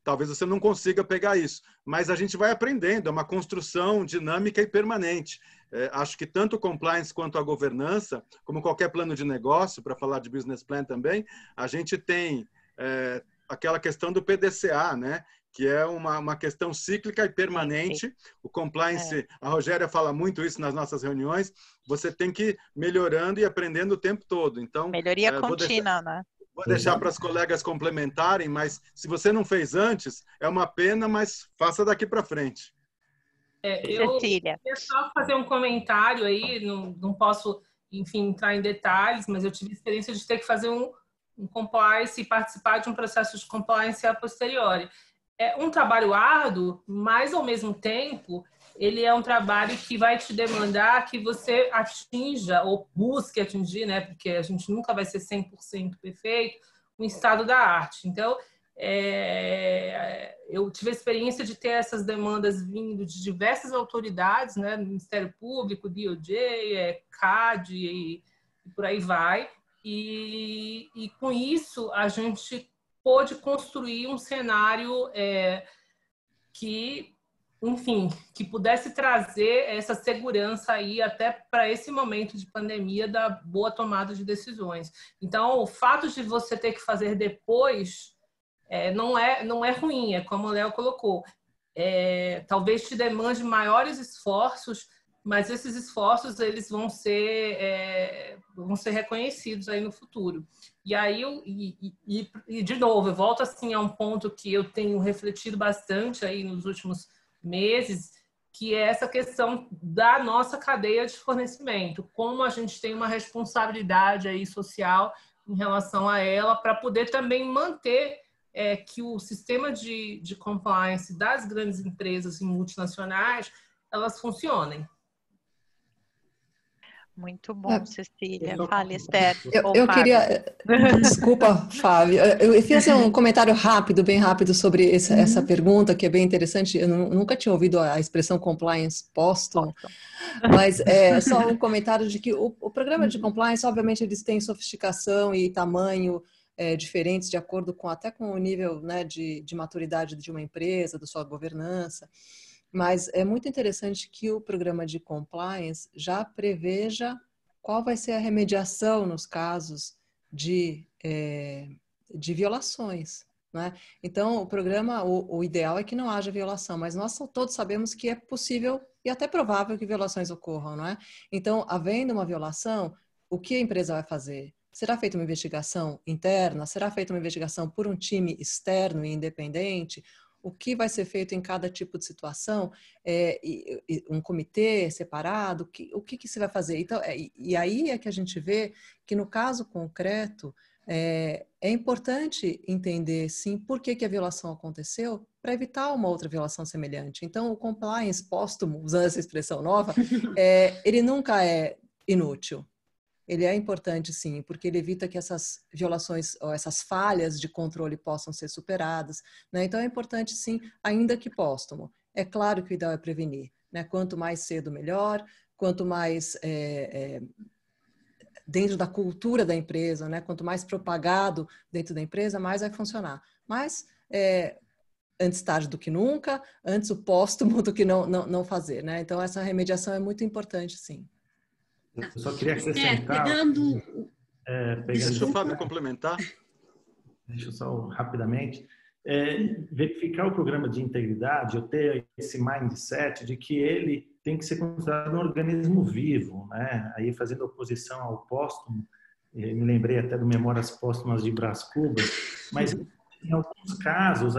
Talvez você não consiga pegar isso, mas a gente vai aprendendo, é uma construção dinâmica e permanente. Acho que tanto o compliance quanto a governança, como qualquer plano de negócio, para falar de business plan também, a gente tem aquela questão do PDCA, né? Que é uma questão cíclica e permanente. O compliance, a Rogéria fala muito isso nas nossas reuniões, você tem que ir melhorando e aprendendo o tempo todo. Então, melhoria contínua, né? Vou deixar para as colegas complementarem, mas se você não fez antes, é uma pena, mas faça daqui para frente. Cecília. Eu queria só fazer um comentário aí, não posso, enfim, entrar em detalhes, mas eu tive a experiência de ter que fazer um compliance e participar de um processo de compliance a posteriori. É um trabalho árduo, mas ao mesmo tempo ele é um trabalho que vai te demandar que você atinja ou busque atingir, né? Porque a gente nunca vai ser 100% perfeito, um estado da arte. Então, eu tive a experiência de ter essas demandas vindo de diversas autoridades, né? Ministério Público, DOJ, CAD e por aí vai. E com isso a gente pôde construir um cenário que, enfim, que pudesse trazer essa segurança aí até para esse momento de pandemia da boa tomada de decisões. Então, o fato de você ter que fazer depois não é ruim, é como o Léo colocou. Talvez te demande maiores esforços, mas esses esforços eles vão ser reconhecidos aí no futuro. E aí, de novo, eu volto assim a um ponto que eu tenho refletido bastante aí nos últimos meses, que é essa questão da nossa cadeia de fornecimento, como a gente tem uma responsabilidade aí social em relação a ela, para poder também manter que o sistema de compliance das grandes empresas e multinacionais, elas funcionem. Muito bom, Cecília. Fale, Esther. Eu queria... Desculpa, Fábio. Eu fiz assim, um comentário rápido, bem rápido, sobre essa pergunta, que é bem interessante. Eu nunca tinha ouvido a expressão compliance póstumo, mas é só um comentário de que o programa de compliance, obviamente, eles têm sofisticação e tamanho diferentes de acordo com até com o nível, né, de maturidade de uma empresa, da sua governança. Mas é muito interessante que o programa de compliance já preveja qual vai ser a remediação nos casos de violações, né? Então, o programa, o ideal é que não haja violação, mas nós todos sabemos que é possível e até provável que violações ocorram, não é? Então, havendo uma violação, o que a empresa vai fazer? Será feita uma investigação interna? Será feita uma investigação por um time externo e independente? O que vai ser feito em cada tipo de situação, um comitê separado, o que se vai fazer? Então, e aí é que a gente vê que no caso concreto é importante entender, sim, por que a violação aconteceu para evitar uma outra violação semelhante. Então, o compliance póstumo, usando essa expressão nova, ele nunca é inútil. Ele é importante, sim, porque ele evita que essas violações ou essas falhas de controle possam ser superadas, né? Então, é importante, sim, ainda que póstumo. É claro que o ideal é prevenir, né? Quanto mais cedo, melhor. Quanto mais dentro da cultura da empresa, né? Quanto mais propagado dentro da empresa, mais vai funcionar. Mas, antes tarde do que nunca, antes o póstumo do que não fazer, né? Então, essa remediação é muito importante, sim. Eu só queria acrescentar... Deixa o Fábio complementar. Deixa eu só rapidamente. Verificar o programa de integridade, eu ter esse mindset de que ele tem que ser considerado um organismo vivo, né? Aí, fazendo oposição ao póstumo, me lembrei até do Memórias Póstumas de Brás Cubas, mas em alguns casos,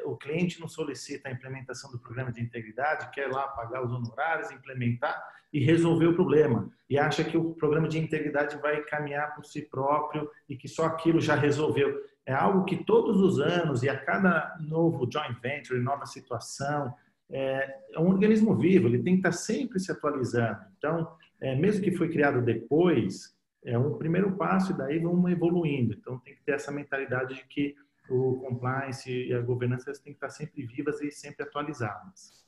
o cliente não solicita a implementação do programa de integridade, quer lá pagar os honorários, implementar e resolver o problema. E acha que o programa de integridade vai caminhar por si próprio e que só aquilo já resolveu. É algo que todos os anos e a cada novo joint venture, nova situação, é um organismo vivo, ele tem que estar sempre se atualizando. Então, mesmo que foi criado depois, é um primeiro passo e daí vamos evoluindo. Então, tem que ter essa mentalidade de que o compliance e a governança têm que estar sempre vivas e sempre atualizadas.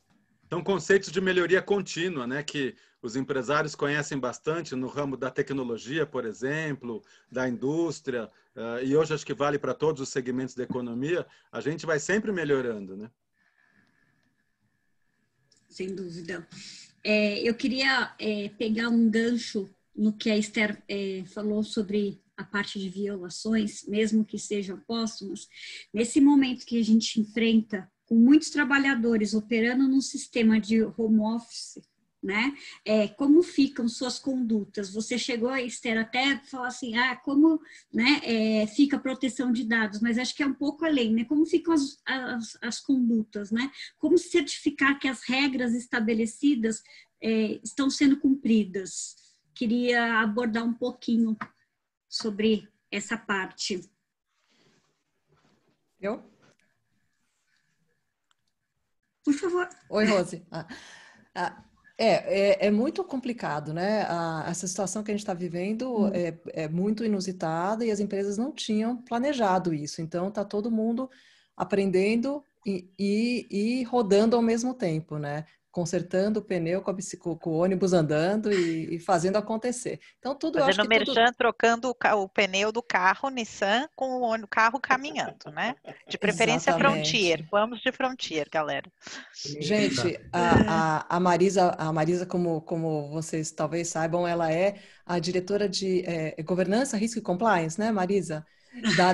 São conceitos de melhoria contínua, né, que os empresários conhecem bastante no ramo da tecnologia, por exemplo, da indústria, e hoje acho que vale para todos os segmentos da economia. A gente vai sempre melhorando, né? Sem dúvida. Eu queria pegar um gancho no que a Esther falou sobre a parte de violações, mesmo que sejam póstumas. Nesse momento que a gente enfrenta com muitos trabalhadores operando num sistema de home office, né? Como ficam suas condutas? Você chegou, Esther, até falar assim, como, né, fica a proteção de dados, mas acho que é um pouco além, né? Como ficam as condutas, né? Como certificar que as regras estabelecidas estão sendo cumpridas? Queria abordar um pouquinho sobre essa parte. Eu? Por favor. Oi, Rose. É muito complicado, né? Essa situação que a gente está vivendo é muito inusitada e as empresas não tinham planejado isso. Então, está todo mundo aprendendo e rodando ao mesmo tempo, né? Consertando o pneu com o ônibus andando e fazendo acontecer. Então, eu acho Fazendo que merchan, trocando o pneu do carro Nissan com o carro caminhando, né? De preferência Frontier. Vamos de Frontier, galera. Gente, a Marisa, como vocês talvez saibam, ela é a diretora de governança, risco e compliance, né, Marisa?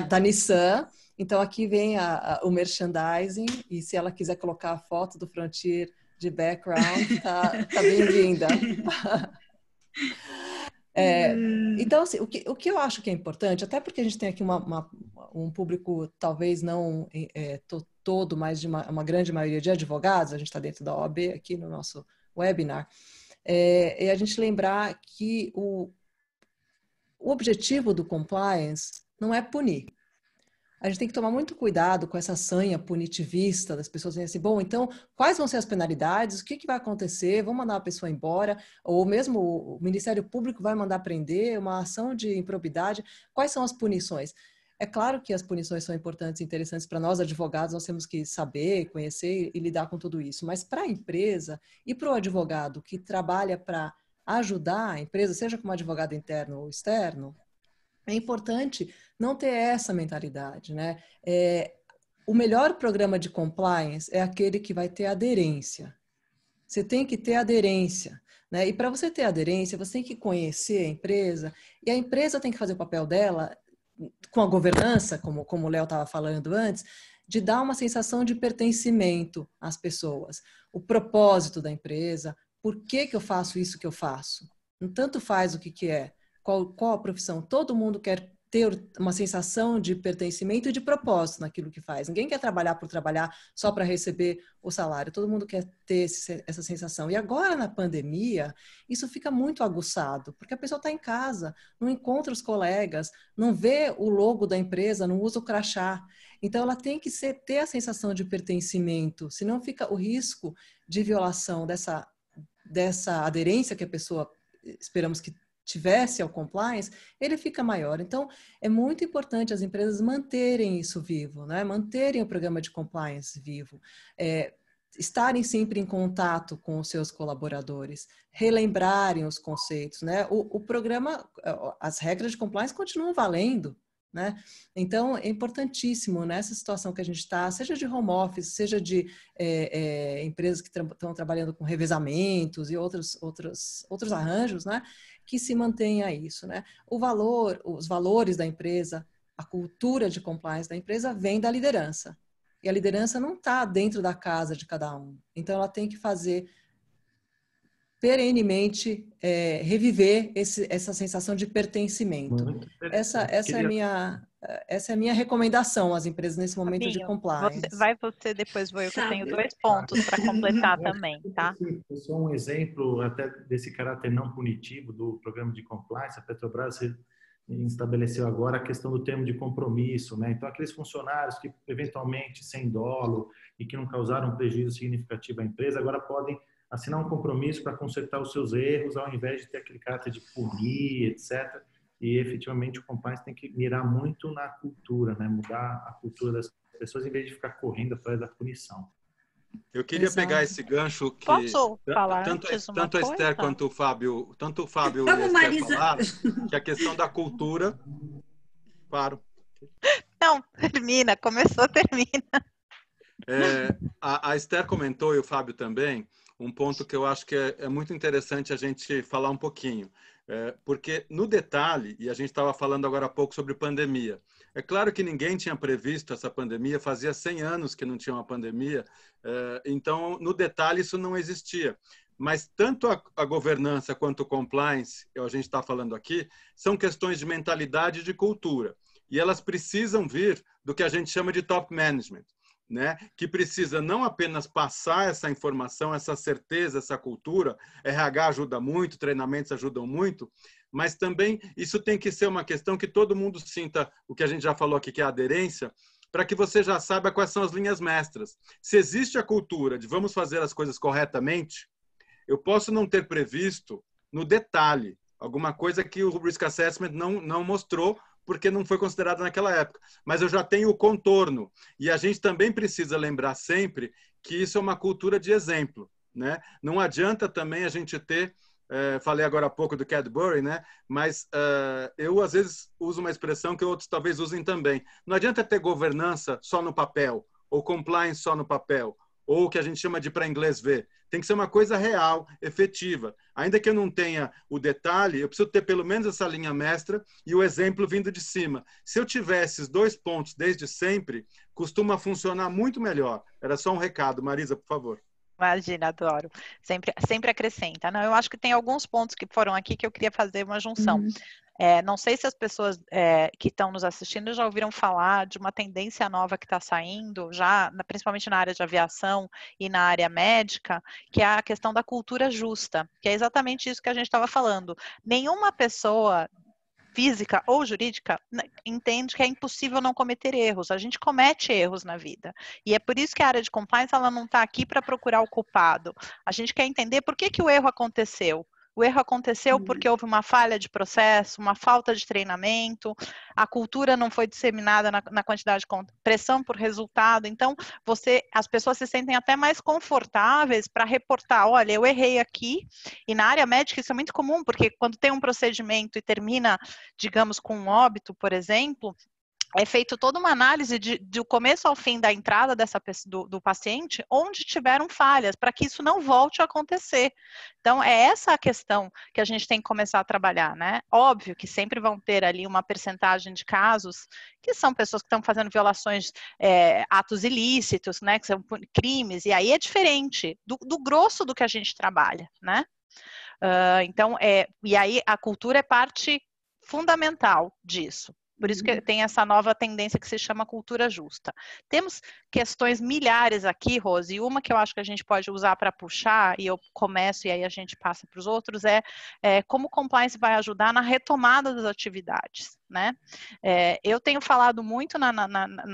Da Nissan. Então, aqui vem o merchandising, e se ela quiser colocar a foto do Frontier de background, tá bem-vinda. Então, assim, o que eu acho que é importante, até porque a gente tem aqui um público, talvez não todo, mas de uma grande maioria de advogados, a gente está dentro da OAB aqui no nosso webinar, é a gente lembrar que o objetivo do compliance não é punir. A gente tem que tomar muito cuidado com essa sanha punitivista das pessoas dizendo assim, bom, então, quais vão ser as penalidades? O que vai acontecer? Vamos mandar a pessoa embora? Ou mesmo o Ministério Público vai mandar prender uma ação de improbidade? Quais são as punições? É claro que as punições são importantes e interessantes para nós, advogados, nós temos que saber, conhecer e lidar com tudo isso. Mas para a empresa e para o advogado que trabalha para ajudar a empresa, seja como advogado interno ou externo, é importante não ter essa mentalidade, né? O melhor programa de compliance é aquele que vai ter aderência. Você tem que ter aderência, né? E para você ter aderência, você tem que conhecer a empresa, e a empresa tem que fazer o papel dela com a governança, como o Léo estava falando antes, de dar uma sensação de pertencimento às pessoas. O propósito da empresa, por que eu faço isso que eu faço? Não tanto faz o que é. Qual a profissão? Todo mundo quer ter uma sensação de pertencimento e de propósito naquilo que faz. Ninguém quer trabalhar por trabalhar só para receber o salário. Todo mundo quer ter essa sensação. E agora, na pandemia, isso fica muito aguçado, porque a pessoa está em casa, não encontra os colegas, não vê o logo da empresa, não usa o crachá. Então, ela tem que ter a sensação de pertencimento, senão fica o risco de violação dessa aderência que a pessoa, esperamos que tivesse ao compliance, ele fica maior. Então, é muito importante as empresas manterem isso vivo, né? Manterem o programa de compliance vivo, estarem sempre em contato com os seus colaboradores, relembrarem os conceitos, né? O programa, as regras de compliance continuam valendo, né? Então, é importantíssimo nessa situação que a gente está, seja de home office, seja de empresas que estão trabalhando com revezamentos e outros arranjos, né? Que se mantenha isso, né? Os valores da empresa, a cultura de compliance da empresa vem da liderança. E a liderança não está dentro da casa de cada um. Então, ela tem que fazer perenemente reviver essa sensação de pertencimento. Essa é a minha recomendação às empresas nesse momento Fabinho, de compliance. Você, depois vou eu, que eu tenho 2 pontos para completar também, tá? Só um exemplo até desse caráter não punitivo do programa de compliance. A Petrobras estabeleceu agora a questão do termo de compromisso, né? Então, aqueles funcionários que eventualmente sem dolo e que não causaram prejuízo significativo à empresa, agora podem assinar um compromisso para consertar os seus erros, ao invés de ter aquele caráter de punir, etc. e efetivamente o compliance tem que mirar muito na cultura, né? Mudar a cultura das pessoas em vez de ficar correndo atrás da punição. Eu queria Exato. pegar esse gancho que Posso falar tanto antes uma a Esther coisa? quanto o Fábio, e a Vamos, Esther Marisa. falaram, que a questão da cultura, claro, Não, termina, começou, termina. a Esther comentou e o Fábio também um ponto que eu acho que é muito interessante a gente falar um pouquinho, porque no detalhe, e a gente estava falando agora há pouco sobre pandemia, é claro que ninguém tinha previsto essa pandemia, fazia 100 anos que não tinha uma pandemia, então no detalhe isso não existia. Mas tanto a governança quanto o compliance, que a gente está falando aqui, são questões de mentalidade e de cultura. E elas precisam vir do que a gente chama de top management, né? Que precisa não apenas passar essa informação, essa certeza, essa cultura, RH ajuda muito, treinamentos ajudam muito, mas também isso tem que ser uma questão que todo mundo sinta o que a gente já falou aqui, que é a aderência, para que você já saiba quais são as linhas mestras. Se existe a cultura de vamos fazer as coisas corretamente, eu posso não ter previsto no detalhe alguma coisa que o Risk Assessment não mostrou, porque não foi considerado naquela época. Mas eu já tenho o contorno. E a gente também precisa lembrar sempre que isso é uma cultura de exemplo, né? Não adianta também a gente ter... falei agora há pouco do Cadbury, né? Mas eu, às vezes, uso uma expressão que outros talvez usem também. Não adianta ter governança só no papel, ou compliance só no papel, ou o que a gente chama de para inglês ver. Tem que ser uma coisa real, efetiva. Ainda que eu não tenha o detalhe, eu preciso ter pelo menos essa linha mestra e o exemplo vindo de cima. Se eu tiver esses 2 pontos desde sempre, costuma funcionar muito melhor. Era só um recado. Marisa, por favor. Imagina, adoro. Sempre acrescenta. Não, eu acho que tem alguns pontos que foram aqui que eu queria fazer uma junção. Não sei se as pessoas que estão nos assistindo já ouviram falar de uma tendência nova que está saindo, já, principalmente na área de aviação e na área médica, que é a questão da cultura justa, que é exatamente isso que a gente estava falando. Nenhuma pessoa física ou jurídica entende que é impossível não cometer erros. A gente comete erros na vida. E é por isso que a área de compliance ela não está aqui para procurar o culpado. A gente quer entender por que o erro aconteceu. O erro aconteceu porque houve uma falha de processo, uma falta de treinamento, a cultura não foi disseminada na quantidade de pressão por resultado. Então, as pessoas se sentem até mais confortáveis para reportar, olha, eu errei aqui. E na área médica isso é muito comum, porque quando tem um procedimento e termina, digamos, com um óbito, por exemplo, é feito toda uma análise do começo ao fim da entrada do paciente, onde tiveram falhas, para que isso não volte a acontecer. Então, é essa a questão que a gente tem que começar a trabalhar, né? Óbvio que sempre vão ter ali uma percentagem de casos que são pessoas que estão fazendo violações, atos ilícitos, né? Que são crimes, e aí é diferente do grosso do que a gente trabalha, né? Então, e aí a cultura é parte fundamental disso. Por isso que tem essa nova tendência que se chama cultura justa. Temos questões milhares aqui, Rose, e uma que eu acho que a gente pode usar para puxar, e eu começo e aí a gente passa para os outros, como o compliance vai ajudar na retomada das atividades, né? Eu tenho falado muito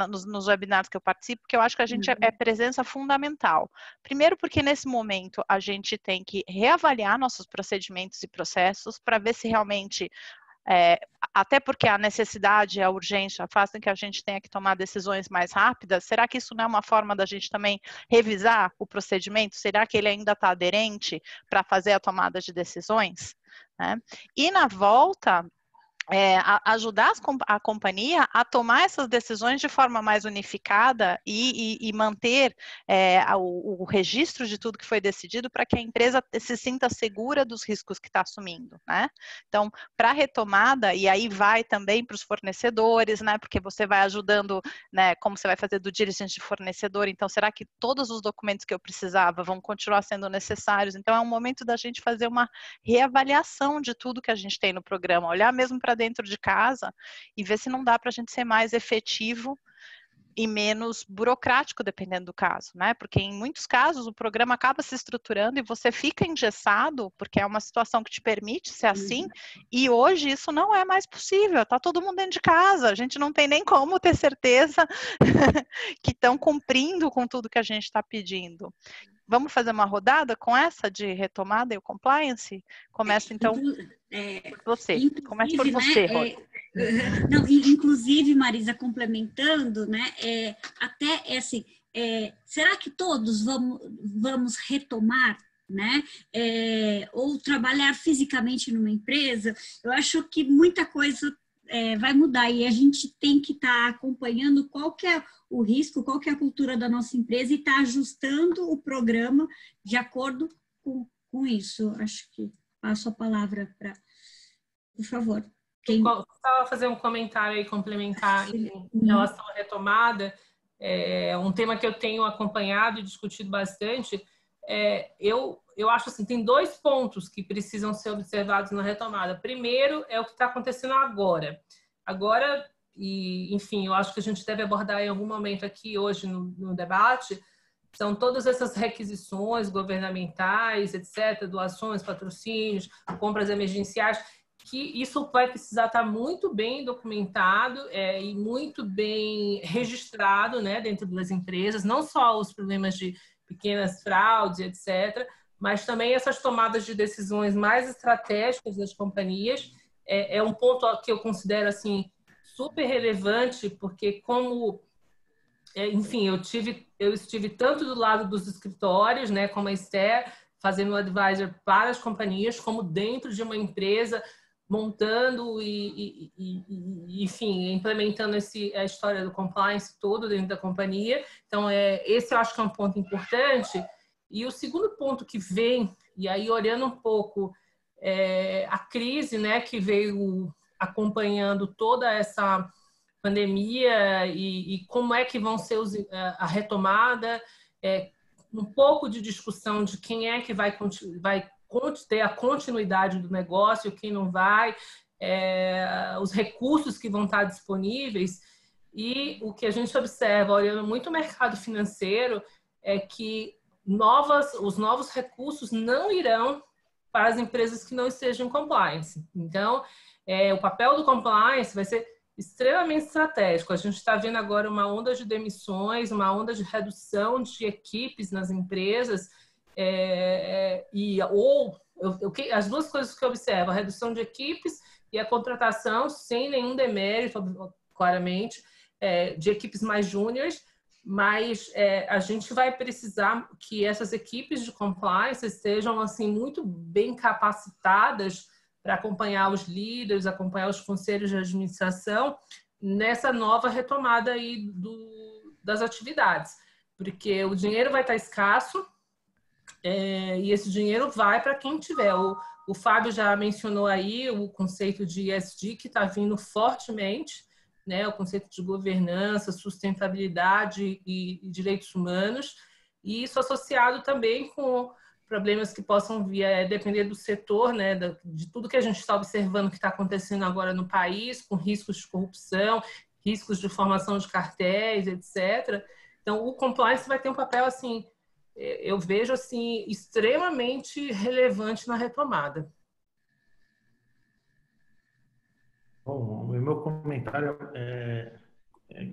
nos webinars que eu participo, que eu acho que a gente é presença fundamental. Primeiro porque nesse momento a gente tem que reavaliar nossos procedimentos e processos para ver se realmente... até porque a necessidade e a urgência fazem que a gente tenha que tomar decisões mais rápidas, será que isso não é uma forma da gente também revisar o procedimento? Será que ele ainda está aderente para fazer a tomada de decisões? Né? E na volta... ajudar a companhia a tomar essas decisões de forma mais unificada e manter o registro de tudo que foi decidido para que a empresa se sinta segura dos riscos que está assumindo, né? Então, para a retomada, e aí vai também para os fornecedores, né? Porque você vai ajudando, né? Como você vai fazer do diligence de fornecedor, então será que todos os documentos que eu precisava vão continuar sendo necessários? Então, é um momento da gente fazer uma reavaliação de tudo que a gente tem no programa, olhar mesmo para dentro de casa e ver se não dá para a gente ser mais efetivo e menos burocrático, dependendo do caso, né? Porque em muitos casos o programa acaba se estruturando e você fica engessado, porque é uma situação que te permite ser assim, e hoje isso não é mais possível, tá todo mundo dentro de casa, a gente não tem nem como ter certeza que estão cumprindo com tudo que a gente está pedindo. Vamos fazer uma rodada com essa de retomada e o compliance? Começa então por você. Começa por você, Rose. Não, inclusive, Marisa, complementando, né? Até assim, será que todos vamos retomar, né? Ou trabalhar fisicamente numa empresa? Eu acho que muita coisa vai mudar e a gente tem que estar acompanhando qual que é o risco, qual que é a cultura da nossa empresa e estar ajustando o programa de acordo com isso. Acho que passo a palavra para, por favor. Estava fazer um comentário aí complementar em relação à retomada. Um tema que eu tenho acompanhado e discutido bastante. Eu acho assim, tem 2 pontos que precisam ser observados na retomada. Primeiro é o que está acontecendo agora. E enfim, eu acho que a gente deve abordar em algum momento aqui hoje no debate, são todas essas requisições governamentais, etc., doações, patrocínios, compras emergenciais, que isso vai precisar estar muito bem documentado e muito bem registrado, né, dentro das empresas, não só os problemas de pequenas fraudes, etc., mas também essas tomadas de decisões mais estratégicas das companhias. É um ponto que eu considero assim super relevante, porque enfim, eu estive tanto do lado dos escritórios, né, como a Esther, fazendo advisor para as companhias, como dentro de uma empresa, montando enfim, implementando a história do compliance todo dentro da companhia. Então, esse eu acho que é um ponto importante. E o segundo ponto que vem, e aí olhando um pouco a crise, né, que veio acompanhando toda essa pandemia e como é que vão ser a retomada, um pouco de discussão de quem é que vai ter a continuidade do negócio, quem não vai, os recursos que vão estar disponíveis. E o que a gente observa, olhando muito o mercado financeiro, é que os novos recursos não irão para as empresas que não estejam em compliance. Então, o papel do compliance vai ser extremamente estratégico. A gente está vendo agora uma onda de demissões, uma onda de redução de equipes nas empresas, as 2 coisas que eu observo, a redução de equipes e a contratação, sem nenhum demérito, claramente, de equipes mais júniores, mas a gente vai precisar que essas equipes de compliance estejam assim, muito bem capacitadas para acompanhar os líderes, acompanhar os conselhos de administração nessa nova retomada aí das atividades. Porque o dinheiro vai estar escasso e esse dinheiro vai para quem tiver. O Fábio já mencionou aí o conceito de ESG, que está vindo fortemente, né? O conceito de governança, sustentabilidade e direitos humanos, e isso associado também com problemas que possam vir depender do setor, né, de tudo que a gente está observando que está acontecendo agora no país, com riscos de corrupção, riscos de formação de cartéis, etc. Então, o compliance vai ter um papel, assim, eu vejo, assim, extremamente relevante na retomada. Bom, o meu comentário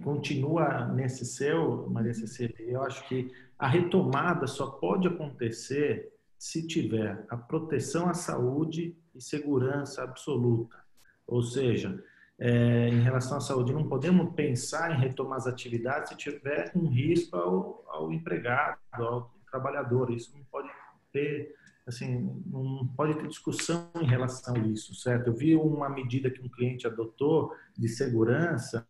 continua nesse seu, Maria Cecília. Eu acho que a retomada só pode acontecer se tiver a proteção à saúde e segurança absoluta. Ou seja, em relação à saúde, não podemos pensar em retomar as atividades se tiver um risco ao empregado, ao trabalhador. Isso não pode ter, assim, não pode ter discussão em relação a isso, certo? Eu vi uma medida que um cliente adotou de segurança,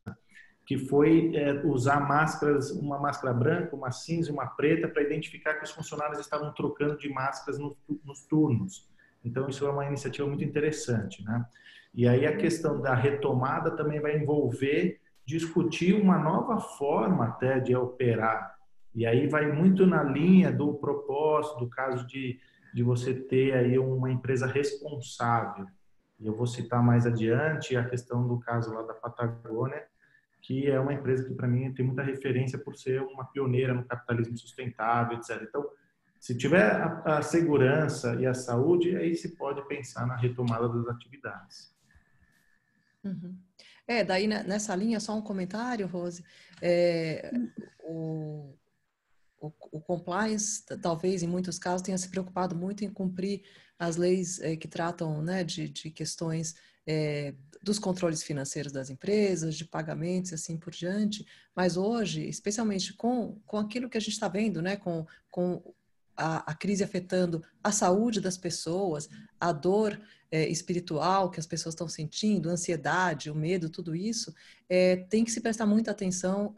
que foi usar máscaras, uma máscara branca, uma cinza e uma preta, para identificar que os funcionários estavam trocando de máscaras nos turnos. Então, isso é uma iniciativa muito interessante, né? E aí a questão da retomada também vai envolver discutir uma nova forma até de operar. E aí vai muito na linha do propósito, do caso de você ter aí uma empresa responsável. E eu vou citar mais adiante a questão do caso lá da Patagônia, que é uma empresa que, para mim, tem muita referência por ser uma pioneira no capitalismo sustentável, etc. Então, se tiver a segurança e a saúde, aí se pode pensar na retomada das atividades. Uhum. Daí nessa linha, só um comentário, Rose. o compliance, talvez em muitos casos, tenha se preocupado muito em cumprir as leis que tratam, né, de questões dos controles financeiros das empresas, de pagamentos e assim por diante, mas hoje, especialmente com aquilo que a gente está vendo, né, com a crise afetando a saúde das pessoas, a dor espiritual que as pessoas estão sentindo, a ansiedade, o medo, tudo isso, tem que se prestar muita atenção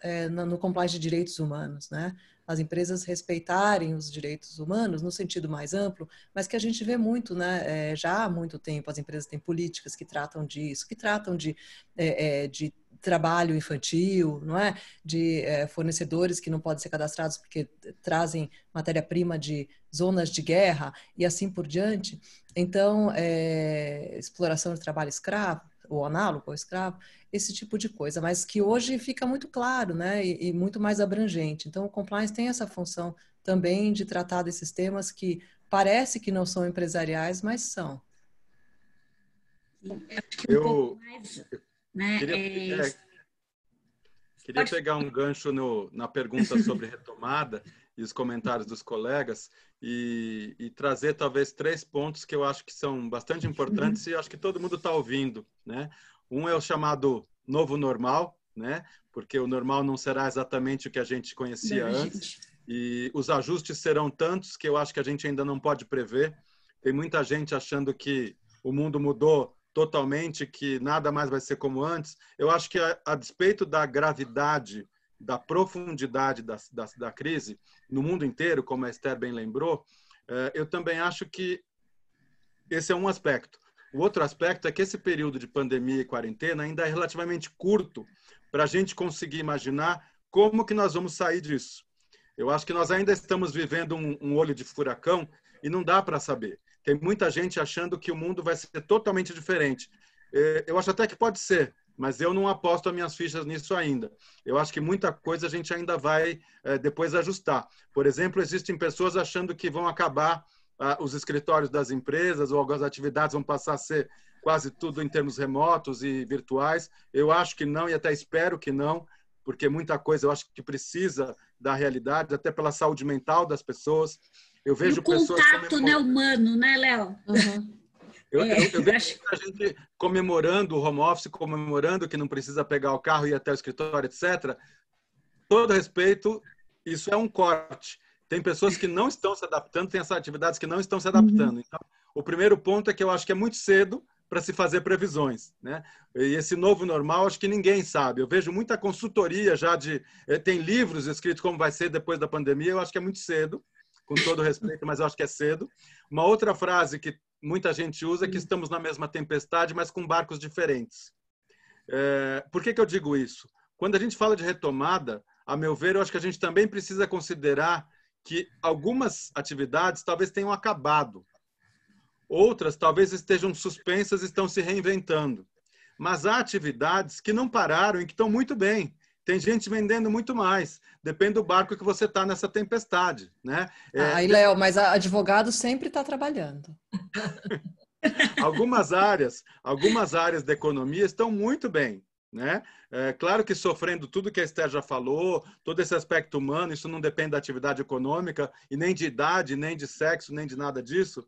no compliance de direitos humanos, né? As empresas respeitarem os direitos humanos no sentido mais amplo, mas que a gente vê muito, né? Já há muito tempo as empresas têm políticas que tratam disso, que tratam de trabalho infantil, não é? De fornecedores que não podem ser cadastrados porque trazem matéria-prima de zonas de guerra e assim por diante. Então, exploração de trabalho escravo, ou análogo ao escravo, esse tipo de coisa, mas que hoje fica muito claro, né, e muito mais abrangente. Então, o compliance tem essa função também de tratar desses temas que parece que não são empresariais, mas são. Eu né, queria pegar um gancho na pergunta sobre retomada e os comentários dos colegas e trazer talvez 3 pontos que eu acho que são bastante importantes e acho que todo mundo está ouvindo, né? Um é o chamado novo normal, né? Porque o normal não será exatamente o que a gente conhecia antes e os ajustes serão tantos que eu acho que a gente ainda não pode prever. Tem muita gente achando que o mundo mudou totalmente, que nada mais vai ser como antes. Eu acho que a despeito da gravidade, da profundidade da crise no mundo inteiro, como a Esther bem lembrou, eu também acho que esse é um aspecto. O outro aspecto é que esse período de pandemia e quarentena ainda é relativamente curto para a gente conseguir imaginar como que nós vamos sair disso. Eu acho que nós ainda estamos vivendo um olho de furacão e não dá para saber. Tem muita gente achando que o mundo vai ser totalmente diferente. Eu acho até que pode ser, mas eu não aposto as minhas fichas nisso ainda. Eu acho que muita coisa a gente ainda vai depois ajustar. Por exemplo, existem pessoas achando que vão acabar os escritórios das empresas ou algumas atividades vão passar a ser quase tudo em termos remotos e virtuais. Eu acho que não e até espero que não, porque muita coisa eu acho que precisa da realidade, até pela saúde mental das pessoas. Eu vejo pessoas contato, né, humano, né, Léo? Uhum. Eu vejo muita gente comemorando o home office, comemorando que não precisa pegar o carro e ir até o escritório, etc. Todo respeito, isso é um corte. Tem pessoas que não estão se adaptando, tem essas atividades que não estão se adaptando. Então, o primeiro ponto é que eu acho que é muito cedo para se fazer previsões, né? E esse novo normal, acho que ninguém sabe. Eu vejo muita consultoria já tem livros escritos como vai ser depois da pandemia, eu acho que é muito cedo, com todo respeito, mas eu acho que é cedo. Uma outra frase que muita gente usa é que estamos na mesma tempestade, mas com barcos diferentes. Por que eu digo isso? Quando a gente fala de retomada, a meu ver, eu acho que a gente também precisa considerar que algumas atividades talvez tenham acabado. Outras talvez estejam suspensas e estão se reinventando. Mas há atividades que não pararam e que estão muito bem. Tem gente vendendo muito mais. Depende do barco que você está nessa tempestade, né? Aí, Léo, mas advogado sempre está trabalhando. Algumas áreas da economia estão muito bem, né? Claro que sofrendo tudo que a Esther já falou, todo esse aspecto humano, isso não depende da atividade econômica e nem de idade, nem de sexo, nem de nada disso.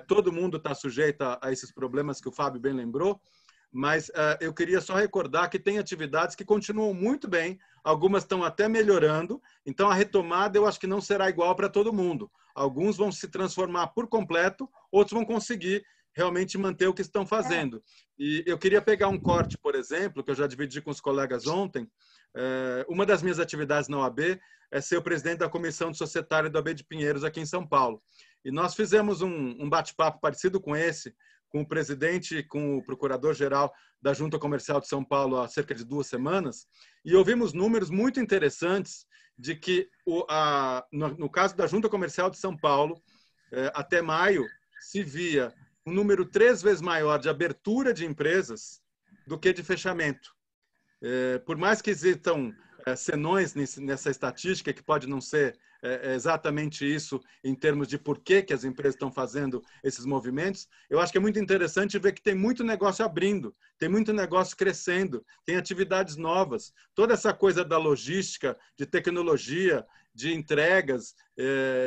Todo mundo está sujeito a esses problemas que o Fábio bem lembrou. Mas eu queria só recordar que tem atividades que continuam muito bem, algumas estão até melhorando, então a retomada eu acho que não será igual para todo mundo. Alguns vão se transformar por completo, outros vão conseguir realmente manter o que estão fazendo. E eu queria pegar um corte, por exemplo, que eu já dividi com os colegas ontem. Uma das minhas atividades na OAB é ser o presidente da Comissão Societária da OAB de Pinheiros, aqui em São Paulo. E nós fizemos um bate-papo parecido com esse, com o presidente e com o procurador-geral da Junta Comercial de São Paulo há cerca de 2 semanas, e ouvimos números muito interessantes de que, no caso da Junta Comercial de São Paulo, até maio, se via um número 3 vezes maior de abertura de empresas do que de fechamento. Por mais que existam senões nessa estatística, que pode não ser é exatamente isso em termos de por que as empresas estão fazendo esses movimentos. Eu acho que é muito interessante ver que tem muito negócio abrindo, tem muito negócio crescendo, tem atividades novas. Toda essa coisa da logística, de tecnologia, de entregas,